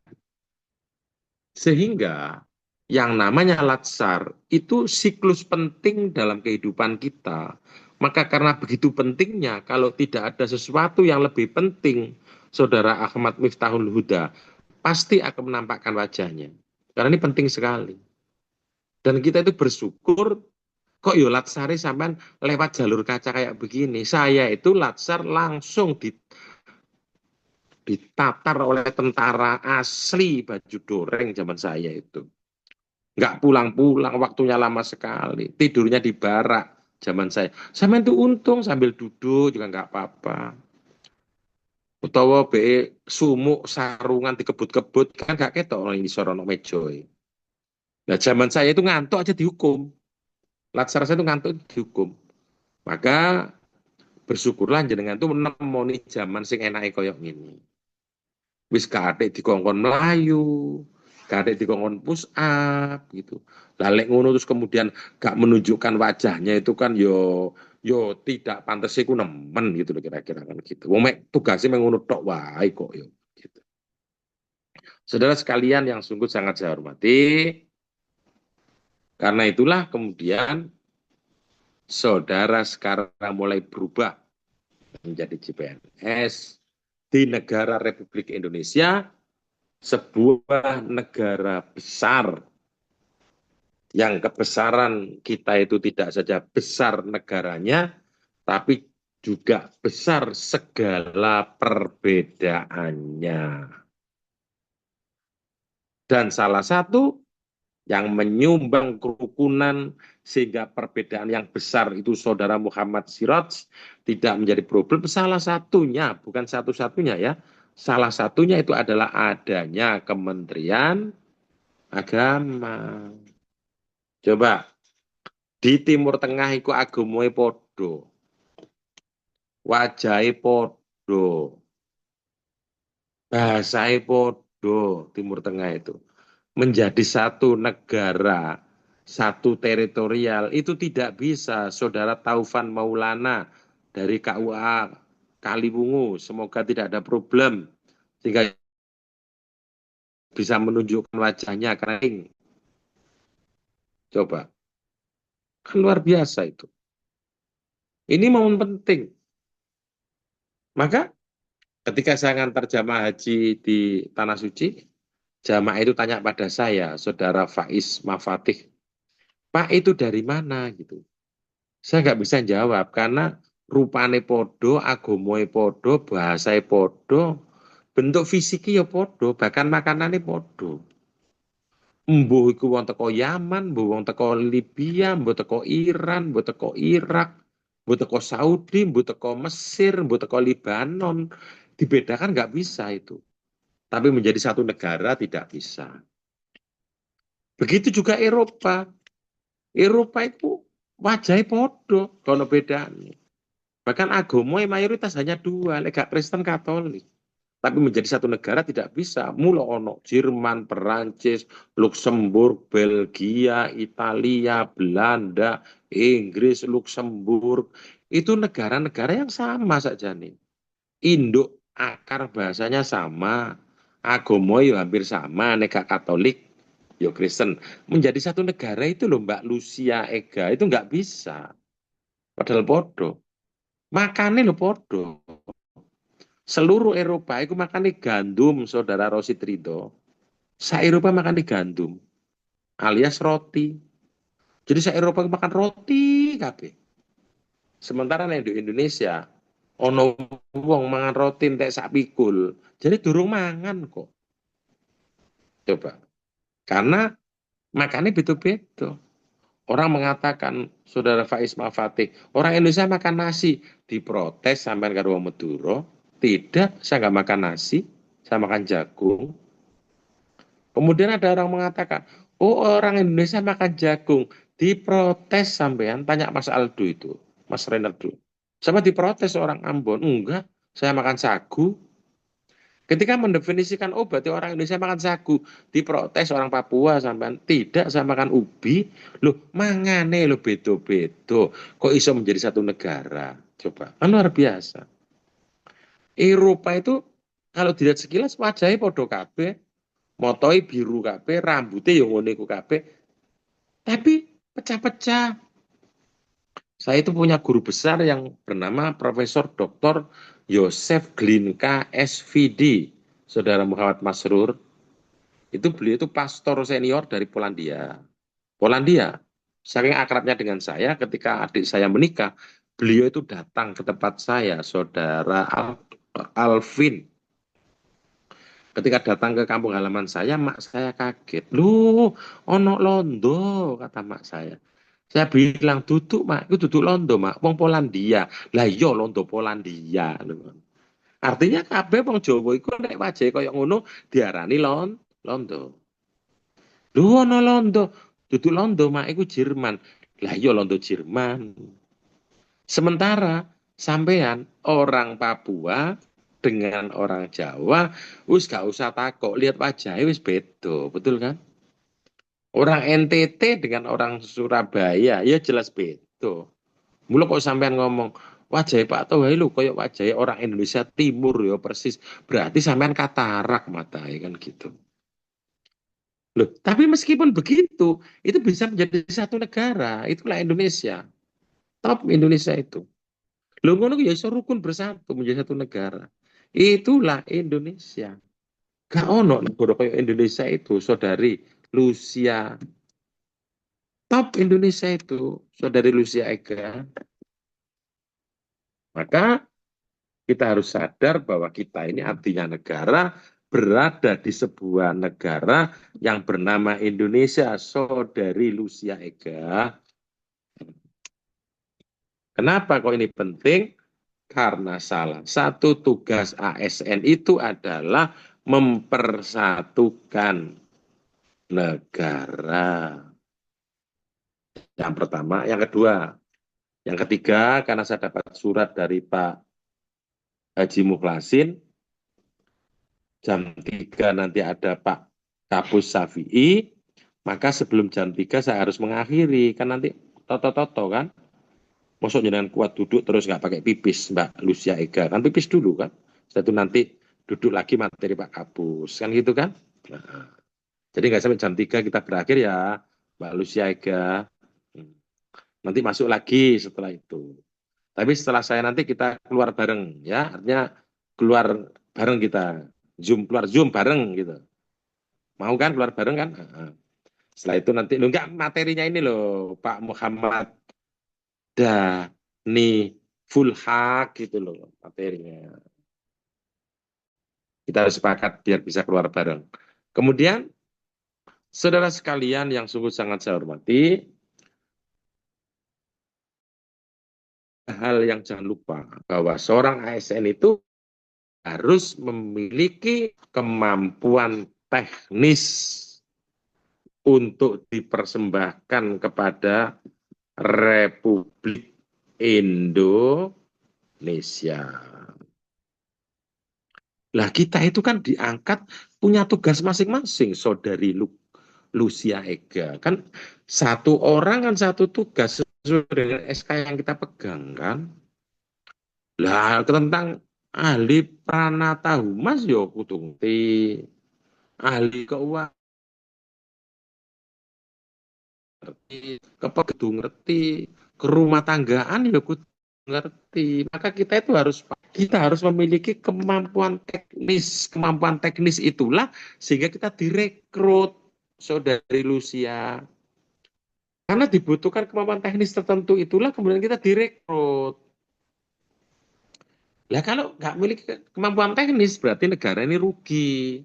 Sehingga yang namanya latsar itu siklus penting dalam kehidupan kita. Maka karena begitu pentingnya, kalau tidak ada sesuatu yang lebih penting, Saudara Ahmad Miftahul Huda pasti akan menampakkan wajahnya. Karena ini penting sekali. Dan kita itu bersyukur, kok yo latsari sampean lewat jalur kaca kayak begini. Saya itu latsar langsung ditatar oleh tentara asli baju doreng zaman saya itu. Nggak pulang-pulang, waktunya lama sekali. Tidurnya di barak zaman saya. Sama itu untung sambil duduk juga nggak apa-apa. Utawa be sumuk sarungan dikebut-kebut kan gak ketok orang ini sorono mejo. Nah zaman saya itu ngantuk aja dihukum. Latsar saya itu ngantuk dihukum. Maka bersyukurlah jenengan tuh menemoni zaman sing enake koyok ini. Wis kadek dikongkon melayu, kadek dikongkon push up gitu. Lalek ngono terus kemudian gak menunjukkan wajahnya itu kan yo tidak pantas iku nemen gitu loh kira-kira kan gitu. Wong mek tugasnya mengono tok wae kok yo gitu. Saudara sekalian yang sungguh sangat saya hormati, karena itulah kemudian saudara sekarang mulai berubah menjadi CPNS di negara Republik Indonesia, sebuah negara besar yang kebesaran kita itu tidak saja besar negaranya, tapi juga besar segala perbedaannya. Dan salah satu yang menyumbang kerukunan sehingga perbedaan yang besar itu saudara Muhammad Siraj tidak menjadi problem. Salah satunya, bukan satu-satunya ya, salah satunya itu adalah adanya Kementerian Agama. Coba di Timur Tengah itu agamoe podo, wajahe podo, bahasane podo. Timur Tengah itu menjadi satu negara, satu teritorial, itu tidak bisa. Saudara Taufan Maulana dari KUA Kaliwungu, semoga tidak ada problem sehingga bisa menunjukkan wajahnya kering. Coba, kan luar biasa itu. Ini momen penting. Maka ketika saya ngantar jamaah haji di Tanah Suci, jamaah itu tanya pada saya, Saudara Faiz Mafatih, Pak itu dari mana gitu. Saya nggak bisa jawab karena rupane podo, agomoe podo, bahasane podo, bentuk fisiknya ya podo, bahkan makanannya podo. Mbuh iku wong teko Yaman, mbuh wong teko Libya, mbuh teko Iran, mbuh teko Irak, mbuh teko Saudi, mbuh teko Mesir, mbuh teko Libanon. Dibedakan nggak bisa itu. Tapi menjadi satu negara tidak bisa. Begitu juga Eropa. Eropa itu wajahnya podo, kalau bedanya. Bahkan agama mayoritas hanya dua, lega Kristen Katolik. Tapi menjadi satu negara tidak bisa. Mula ono Jerman, Perancis, Luxembourg, Belgia, Italia, Belanda, Inggris, Luxembourg. Itu negara-negara yang sama saja nih. Induk akar bahasanya sama. Agama yo hampir sama, nega Katolik, yo Kristen. Menjadi satu negara itu loh Mbak Lucia Ega, itu nggak bisa. Padahal podo. Makannya lo podo. Seluruh Eropa itu makan gandum, Saudara Rosid Ridho. Eropa makan gandum, alias roti. Jadi Eropa makan roti kabeh. Sementara nih di Indonesia, ono wong mangan roti entek sak pikul. Jadi durung mangan kok. Coba. Karena makannya beda-beda. Orang mengatakan, Saudara Faiz Mafatih, orang Indonesia makan nasi. Diprotes sampai ke ruang Maduro. Tidak, saya nggak makan nasi. Saya makan jagung. Kemudian ada orang mengatakan, oh orang Indonesia makan jagung. Diprotes sampean, tanya Mas Aldo itu, Mas Renaldo. Sama diprotes orang Ambon, enggak, saya makan sagu. Ketika mendefinisikan, oh berarti orang Indonesia makan sagu. Diprotes orang Papua sampean, tidak, saya makan ubi. Loh, mangane lo bedo-bedo. Kok iso menjadi satu negara? Coba, kan luar biasa. Eropa itu kalau dilihat sekilas wajahnya podo kabeh, motoi biru kabeh, rambutnya yang ngono iku kabeh, tapi pecah-pecah. Saya itu punya guru besar yang bernama Profesor Dr. Yosef Glinka SVD, Saudara Muhammad Masrur. Itu beliau itu pastor senior dari Polandia. Polandia, saking akrabnya dengan saya ketika adik saya menikah, beliau itu datang ke tempat saya, Saudara Alvin. Ketika datang ke kampung halaman saya, mak saya kaget. Lu, ono londo, kata mak saya. Saya bilang, duduk mak, itu duduk londo mak, wong Polandia. Lah iya londo Polandia. Artinya kabeh wong Jawa iku nek wajahe kaya ngono diarani londo. Lu ono londo, duduk londo mak iku Jerman. Lah iya londo Jerman. Sementara sampean orang Papua dengan orang Jawa, wis gak usah takut, lihat wajahnya wis bedo, betul kan? Orang NTT dengan orang Surabaya, ya jelas bedo. Mula kok sampean ngomong, wajahnya Pak Tohai lu kayak wajahnya orang Indonesia Timur ya persis. Berarti sampean katarak matanya kan gitu. Loh, tapi meskipun begitu, itu bisa menjadi satu negara. Itulah Indonesia. Top Indonesia itu. Lho ngono ya iso rukun bersatu menjadi satu negara. Itulah Indonesia. Gak ono negara kayak Indonesia itu, Saudari Lucia. Top Indonesia itu, Saudari Lucia Ega. Maka kita harus sadar bahwa kita ini artinya negara berada di sebuah negara yang bernama Indonesia, Saudari Lucia Ega. Kenapa kok ini penting? Karena salah satu tugas ASN itu adalah mempersatukan negara. Yang pertama, yang kedua. Yang ketiga, karena saya dapat surat dari Pak Haji Mukhlasin, jam 3 nanti ada Pak Kapus Syafi'i, maka sebelum jam 3 saya harus mengakhiri. Kan nanti toto-toto kan. Masuk jangan kuat duduk terus nggak pakai pipis, Mbak Lucia Ega. Kan pipis dulu kan. Setelah itu nanti duduk lagi materi Pak Kapus. Kan gitu kan. Nah, jadi nggak sampai jam 3 kita berakhir ya, Mbak Lucia Ega. Nanti masuk lagi setelah itu. Tapi setelah saya nanti kita keluar bareng ya, artinya keluar bareng kita. Zoom, keluar Zoom bareng gitu. Mau kan keluar bareng kan? Setelah itu nanti, lo enggak materinya ini loh, Pak Muhammad Dhani full hak gitu loh materinya. Kita harus sepakat biar bisa keluar bareng. Kemudian, saudara sekalian yang sungguh sangat saya hormati, hal yang jangan lupa bahwa seorang ASN itu harus memiliki kemampuan teknis untuk dipersembahkan kepada Republik Indonesia. Lah kita itu kan diangkat punya tugas masing-masing, saudari Lucia Ega. Kan satu orang kan satu tugas sesuai dengan SK yang kita pegang kan. Lah tentang ahli pranata humas yo kudu ngerti, ahli keuangan ngerti, kudu ngerti, kerumah tanggaan ya kudu ngerti. Maka kita harus memiliki kemampuan teknis itulah sehingga kita direkrut, saudari Lucia. Karena dibutuhkan kemampuan teknis tertentu itulah kemudian kita direkrut. Lah kalau nggak memiliki kemampuan teknis berarti negara ini rugi.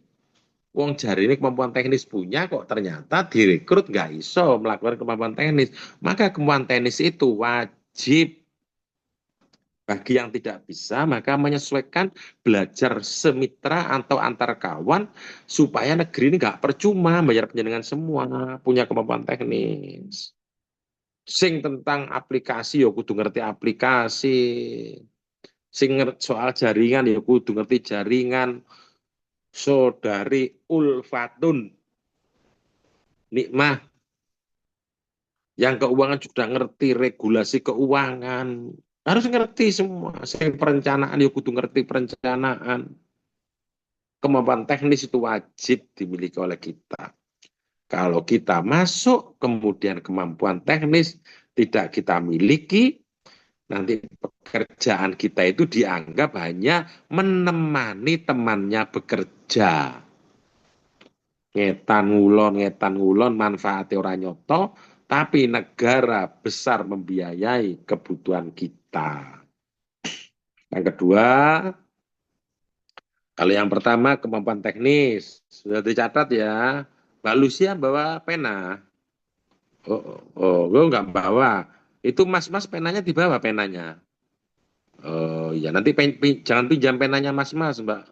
Wong jari ini kemampuan teknis punya kok ternyata direkrut nggak iso melakukan kemampuan teknis. Maka kemampuan teknis itu wajib. Bagi yang tidak bisa, maka menyesuaikan belajar semitra atau antar kawan supaya negeri ini nggak percuma bayar penjenengan semua punya kemampuan teknis. Sing tentang aplikasi ya kudu ngerti aplikasi. Sing soal jaringan ya kudu ngerti jaringan. Saudari Ulfatun Nikmah yang keuangan sudah ngerti regulasi keuangan. Harus ngerti semua. Sing perencanaan ya kudu ngerti perencanaan. Kemampuan teknis itu wajib dimiliki oleh kita. Kalau kita masuk, kemudian kemampuan teknis tidak kita miliki, nanti pekerjaan kita itu dianggap hanya menemani temannya bekerja. Ngetan ngulon, manfaatnya orang nyoto, tapi negara besar membiayai kebutuhan kita. Yang kedua, kalau yang pertama kemampuan teknis, sudah dicatat ya. Mbak Lucia bawa pena. Gue nggak bawa. Itu mas-mas penanya dibawa penanya. Oh ya nanti jangan pinjam penanya mas-mas Mbak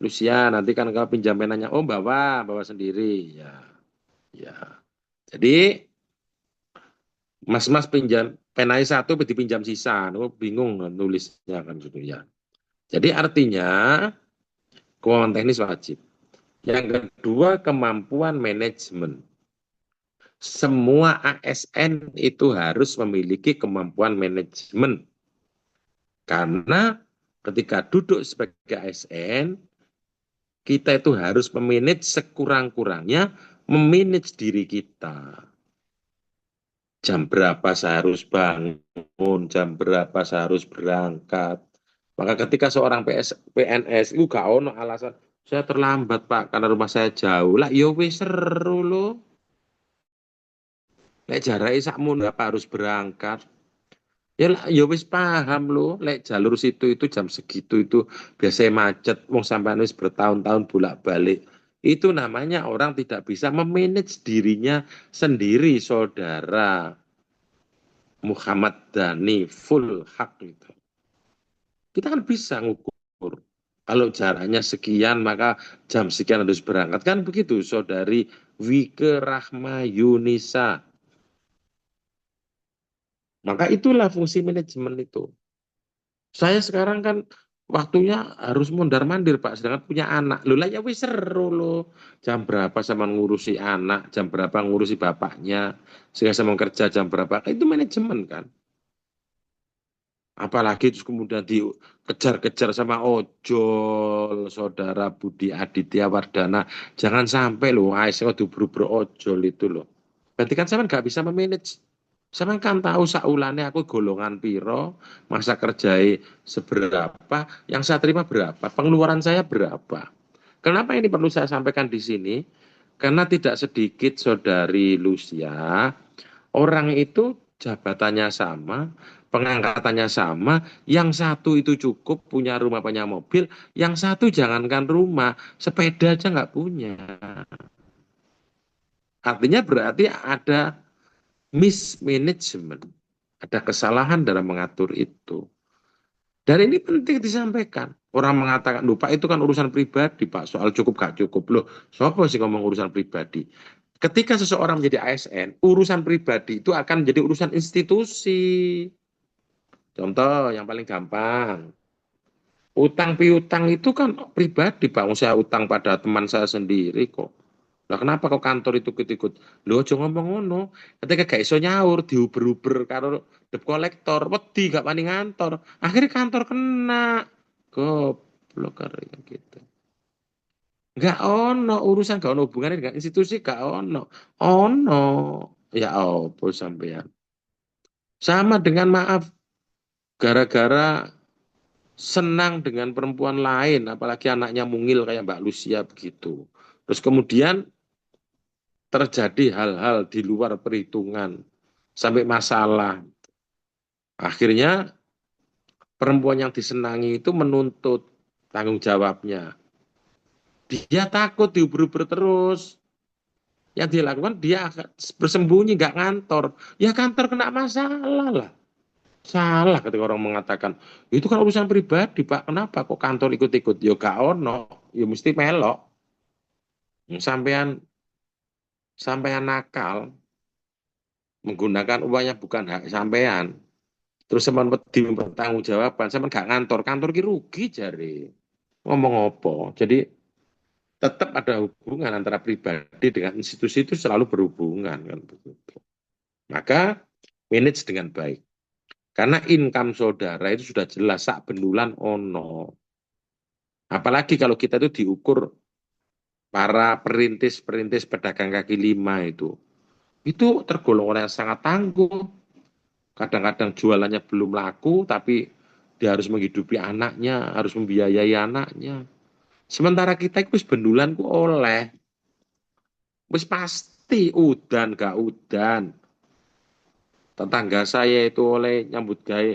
Lucia. Nanti kan kalau pinjam penanya, oh bawa sendiri. Ya, ya. Jadi mas-mas pinjam penanya satu, dipinjam sisa. Oh, bingung nulisnya kan gitu ya. Jadi artinya kemampuan teknis wajib. Yang kedua kemampuan manajemen. Semua ASN itu harus memiliki kemampuan manajemen. Karena ketika duduk sebagai ASN, kita itu harus memanage sekurang-kurangnya, memanage diri kita. Jam berapa saya harus bangun, jam berapa saya harus berangkat. Maka ketika seorang PNS itu gak ono alasan, saya terlambat Pak, karena rumah saya jauh. Lah, ya wis seru loh. Lek jarake sakmono apa harus berangkat. Ya lah, ya wis paham loh. Lek jalur situ itu jam segitu itu biasanya macet. Wong sampean wis bertahun-tahun bolak-balik. Itu namanya orang tidak bisa memanage dirinya sendiri, saudara. Muhammad Dhani full hak itu. Kita kan bisa ngukur. Kalau jaraknya sekian maka jam sekian harus berangkat. Kan begitu, saudari Wike Rahma Yunisa. Maka itulah fungsi manajemen itu. Saya sekarang kan waktunya harus mondar-mandir Pak, sedangkan punya anak. Loh lah ya wis seru loh. Jam berapa sama ngurusi anak, jam berapa ngurusi bapaknya, sehingga sama kerja jam berapa. Itu manajemen kan. Apalagi terus kemudian dikejar-kejar sama ojol, saudara Budi Aditya Wardana. Jangan sampai loh, ASN itu beru-beru ojol itu loh. Berarti kan saya nggak bisa memanage Sampeyan kan tahu saulane aku golongan piro, masa kerjai seberapa, yang saya terima berapa, pengeluaran saya berapa. Kenapa ini perlu saya sampaikan di sini? Karena tidak sedikit saudari Lucia, orang itu jabatannya sama, pengangkatannya sama, yang satu itu cukup punya rumah punya mobil, yang satu jangankan rumah, sepeda aja nggak punya. Artinya berarti ada mismanagement, ada kesalahan dalam mengatur itu. Dan ini penting disampaikan. Orang mengatakan, lupa itu kan urusan pribadi, Pak. Soal cukup gak cukup. Loh, siapa sih ngomong urusan pribadi? Ketika seseorang menjadi ASN, urusan pribadi itu akan menjadi urusan institusi. Contoh yang paling gampang. Utang piutang itu kan pribadi, Pak. Saya utang pada teman saya sendiri kok. Lah kenapa kok kantor itu ikut-ikut? Lho aja ngomong ngono. Ketika gak iso nyaur diuber-uber karo debt collector, wedi gak wani ngantor. Akhirnya kantor kena. Goblok karo yang gitu. Gak ono urusan gak ono hubungannya dengan institusi gak ono. Ono. Ya apa sampean. Sama dengan maaf gara-gara senang dengan perempuan lain apalagi anaknya mungil kayak Mbak Lucia begitu. Terus kemudian terjadi hal-hal di luar perhitungan sampai masalah. Akhirnya perempuan yang disenangi itu menuntut tanggung jawabnya. Dia takut diuber-uber terus. Yang dia lakukan dia bersembunyi nggak ngantor. Ya kantor kena masalah lah. Salah ketika orang mengatakan itu kan urusan pribadi Pak. Kenapa kok kantor ikut-ikut? Ya gak ono. Ya mesti melok. Sampean sampean nakal menggunakan uangnya bukan hak sampean. Terus sampean wedi mempertanggungjawaban, sampean gak ngantor, kantor ki rugi jare. Ngomong apa? Jadi tetap ada hubungan antara pribadi dengan institusi itu selalu berhubungan kan begitu. Maka manage dengan baik. Karena income saudara itu sudah jelas sak benulan ono. Apalagi kalau kita itu diukur para perintis-perintis pedagang kaki lima itu. Itu tergolong orang yang sangat tangguh. Kadang-kadang jualannya belum laku, tapi dia harus menghidupi anaknya, harus membiayai anaknya. Sementara kita itu bendulan ku oleh, wis pasti udan gak udan. Tetangga saya itu oleh nyambut gawe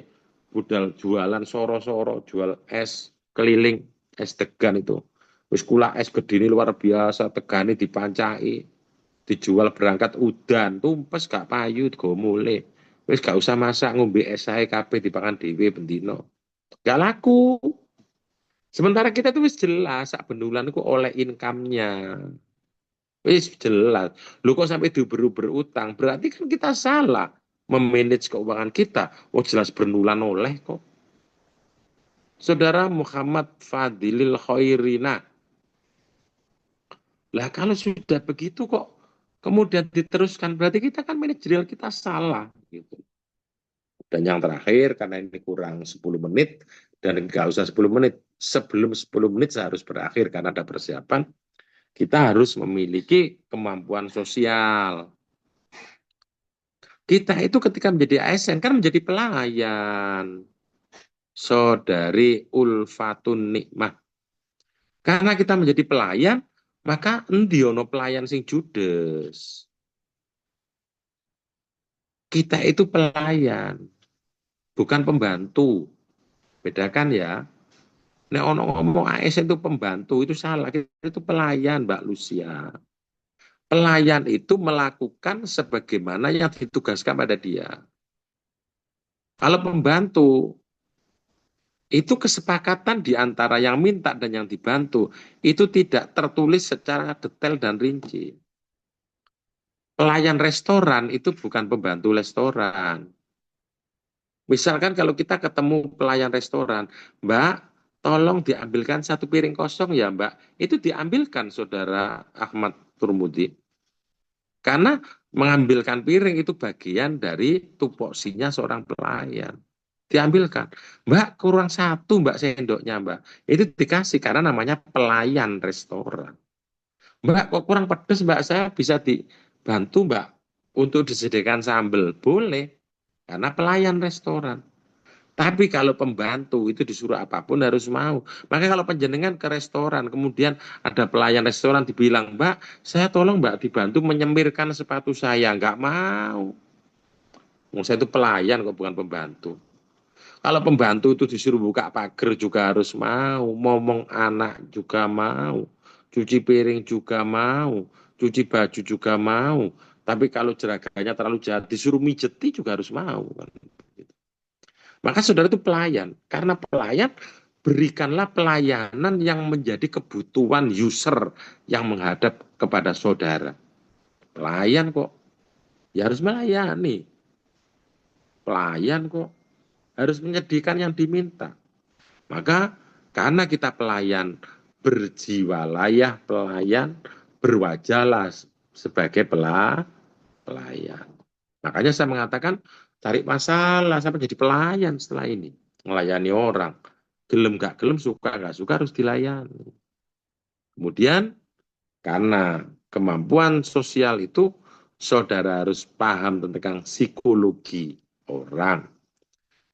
budal jualan soro-soro, jual es keliling, es degan itu. Wis kula es gedini luar biasa, tegane dipancai, dijual berangkat udan, tumpes gak payu, go mulai. Wis gak usah masak ngombe es ae kabeh dipangan dhewe bendino. Gak laku. Sementara kita tuh wis jelas sak bendulan itu oleh income-nya. Wis jelas. Lu kok sampai diuber-uber utang, berarti kan kita salah memanage keuangan kita. Oh jelas bernulan oleh kok. Saudara Muhammad Fadilil Khairina. Lah kalau sudah begitu kok kemudian diteruskan, berarti kita kan manajerial kita salah gitu. Dan yang terakhir, karena ini kurang 10 menit, dan nggak usah 10 menit, sebelum 10 menit saya harus berakhir karena ada persiapan, kita harus memiliki kemampuan sosial. Kita itu ketika menjadi ASN kan menjadi pelayan. Saudari Ulfatun Nikmah. Karena kita menjadi pelayan, maka endiono pelayan sing judes. Kita itu pelayan, bukan pembantu. Bedakan ya. Nek ono ngomong ASN itu pembantu, itu salah. Kita itu pelayan, Mbak Lucia. Pelayan itu melakukan sebagaimana yang ditugaskan pada dia. Kalau pembantu, itu kesepakatan di antara yang minta dan yang dibantu, itu tidak tertulis secara detail dan rinci. Pelayan restoran itu bukan pembantu restoran. Misalkan kalau kita ketemu pelayan restoran, Mbak, tolong diambilkan satu piring kosong ya Mbak. Itu diambilkan Saudara Ahmad Turmudi. Karena mengambilkan piring itu bagian dari tupoksinya seorang pelayan. Diambilkan. Mbak, kurang satu Mbak sendoknya Mbak. Itu dikasih karena namanya pelayan restoran. Mbak, kok kurang pedes Mbak, saya bisa dibantu Mbak. untuk disediakan sambel? Boleh, karena pelayan restoran. Tapi kalau pembantu itu disuruh apapun harus mau. Maka kalau penjenengan ke restoran, kemudian ada pelayan restoran dibilang, Mbak, saya tolong Mbak dibantu menyemirkan sepatu saya. Nggak mau. Saya itu pelayan kok, bukan pembantu. Kalau pembantu itu disuruh buka pagar juga harus mau, ngomong anak juga mau, cuci piring juga mau, cuci baju juga mau. Tapi kalau jeraganya terlalu jahat, disuruh mijeti juga harus mau. Maka saudara itu pelayan. Karena pelayan, berikanlah pelayanan yang menjadi kebutuhan user yang menghadap kepada saudara. Pelayan kok, ya harus melayani. Pelayan kok, harus menyediakan yang diminta. Maka karena kita pelayan, berjiwalah ya pelayan, berwajahlah sebagai pelayan. Makanya saya mengatakan cari masalah sampai jadi pelayan setelah ini. Melayani orang. Gelem gak gelem, suka gak suka harus dilayani. Kemudian karena kemampuan sosial itu saudara harus paham tentang psikologi orang.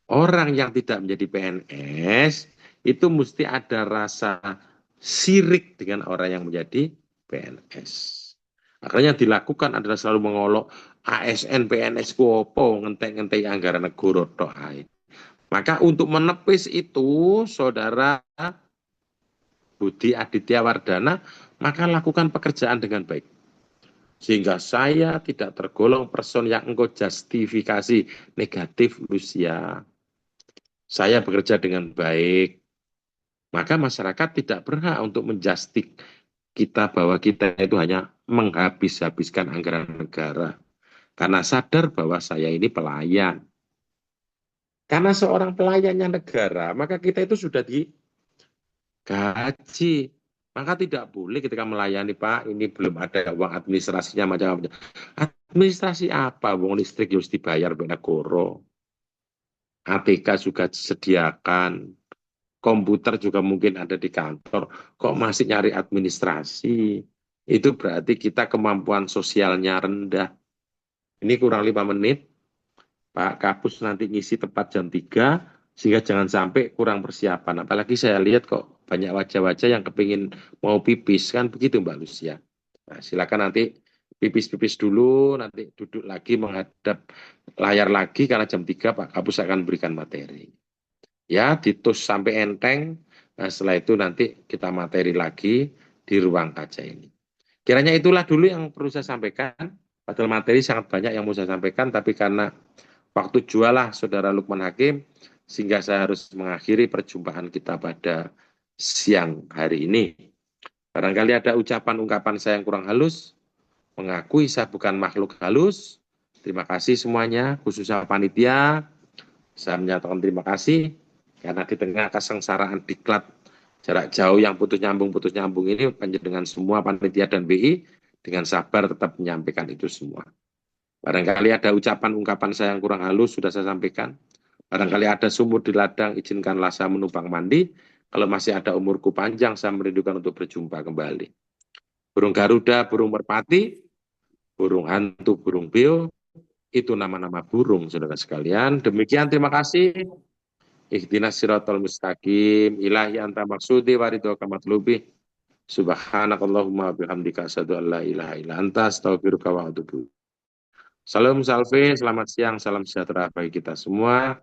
Orang yang tidak menjadi PNS itu mesti ada rasa sirik dengan orang yang menjadi PNS. Makanya dilakukan adalah selalu mengolok ASN PNS ku opo ngentek-ngentek anggaran negara tok ae. Maka untuk menepis itu saudara Budi Aditya Wardana, maka lakukan pekerjaan dengan baik. Sehingga saya tidak tergolong person yang engkau justifikasi negatif Lucia. Saya bekerja dengan baik, maka masyarakat tidak berhak untuk menjustik kita bahwa kita itu hanya menghabis-habiskan anggaran negara. Karena sadar bahwa saya ini pelayan. Karena seorang pelayannya negara, maka kita itu sudah digaji. Maka tidak boleh ketika melayani, Pak, ini belum ada uang administrasinya macam-macam. Administrasi apa? Uang listrik harus dibayar oleh negara. ATK juga disediakan. Komputer juga mungkin ada di kantor, kok masih nyari administrasi? Itu berarti kita kemampuan sosialnya rendah. Ini kurang 5 menit, Pak Kapus nanti ngisi tepat jam 3, sehingga jangan sampai kurang persiapan. Apalagi saya lihat kok banyak wajah-wajah yang kepingin mau pipis, kan begitu Mbak Lucia. Nah, silakan nanti pipis-pipis dulu, nanti duduk lagi menghadap layar lagi, karena jam 3 Pak Kapus akan berikan materi. Ya, ditus sampai enteng. Nah, setelah itu nanti kita materi lagi di ruang kaca ini. Kiranya itulah dulu yang perlu saya sampaikan. Padahal materi sangat banyak yang mau saya sampaikan, tapi karena waktu jualah Saudara Lukman Hakim, sehingga saya harus mengakhiri perjumpaan kita pada siang hari ini. Barangkali ada ucapan-ungkapan saya yang kurang halus, mengakui saya bukan makhluk halus. Terima kasih semuanya, khususnya panitia. Saya menyatakan terima kasih. Karena di tengah kesengsaraan diklat jarak jauh yang putus nyambung ini, dengan semua panitia dan BI dengan sabar tetap menyampaikan itu semua. Barangkali ada ucapan-ungkapan saya yang kurang halus, sudah saya sampaikan. Barangkali ada sumur di ladang, izinkanlah saya menumpang mandi. Kalau masih ada umurku panjang, saya merindukan untuk berjumpa kembali. Burung Garuda, burung merpati, burung hantu, burung beo, itu nama-nama burung, saudara sekalian. Demikian, terima kasih. Ihdinas siratal mustaqim, ilahi anta maksudi waridho kamatlubi, subhanakallahumma bihamdika asyhadu an la ilaha illa anta astaghfiruka wa atubu. Salam salve, selamat siang, salam sejahtera bagi kita semua.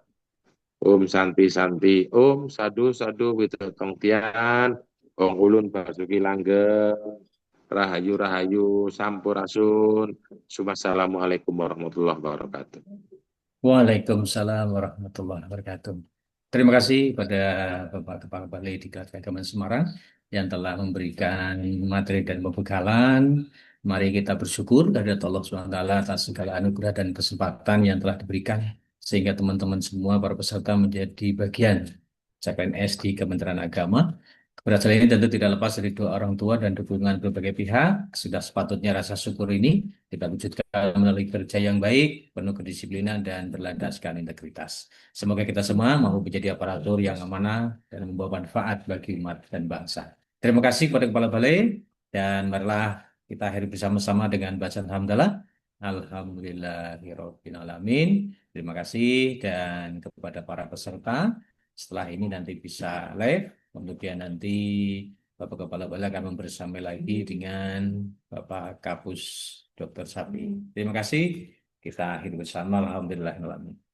Om Santi Santi, Om Sadu Sadu Widotong Tian, Ong Ulun Basuki Langgeng, Rahayu Rahayu Sampurasun. Assalamualaikum warahmatullahi wabarakatuh. Waalaikumsalam warahmatullahi wabarakatuh. Terima kasih pada Bapak Kepala Balai Diklat Keagamaan Semarang yang telah memberikan materi dan pembekalan. Mari kita bersyukur kepada Allah SWT atas segala anugerah dan kesempatan yang telah diberikan sehingga teman-teman semua para peserta menjadi bagian CPNS di Kementerian Agama. Keberhasilan ini tentu tidak lepas dari doa orang tua dan dukungan berbagai pihak. Sudah sepatutnya rasa syukur ini kita wujudkan melalui kerja yang baik, penuh kedisiplinan, dan berlandaskan integritas. Semoga kita semua mampu menjadi aparatur yang amanah dan membawa manfaat bagi umat dan bangsa. Terima kasih kepada Kepala Balai, dan marilah kita akhiri bersama-sama dengan bacaan hamdalah. Alhamdulillahirabbil alamin. Terima kasih dan kepada para peserta. Setelah ini nanti bisa live, kemudian nanti Bapak Kepala Balai akan bersama lagi dengan Bapak Kapus Dr. Sapi. Terima kasih. Kita akhiri bersama. Alhamdulillah.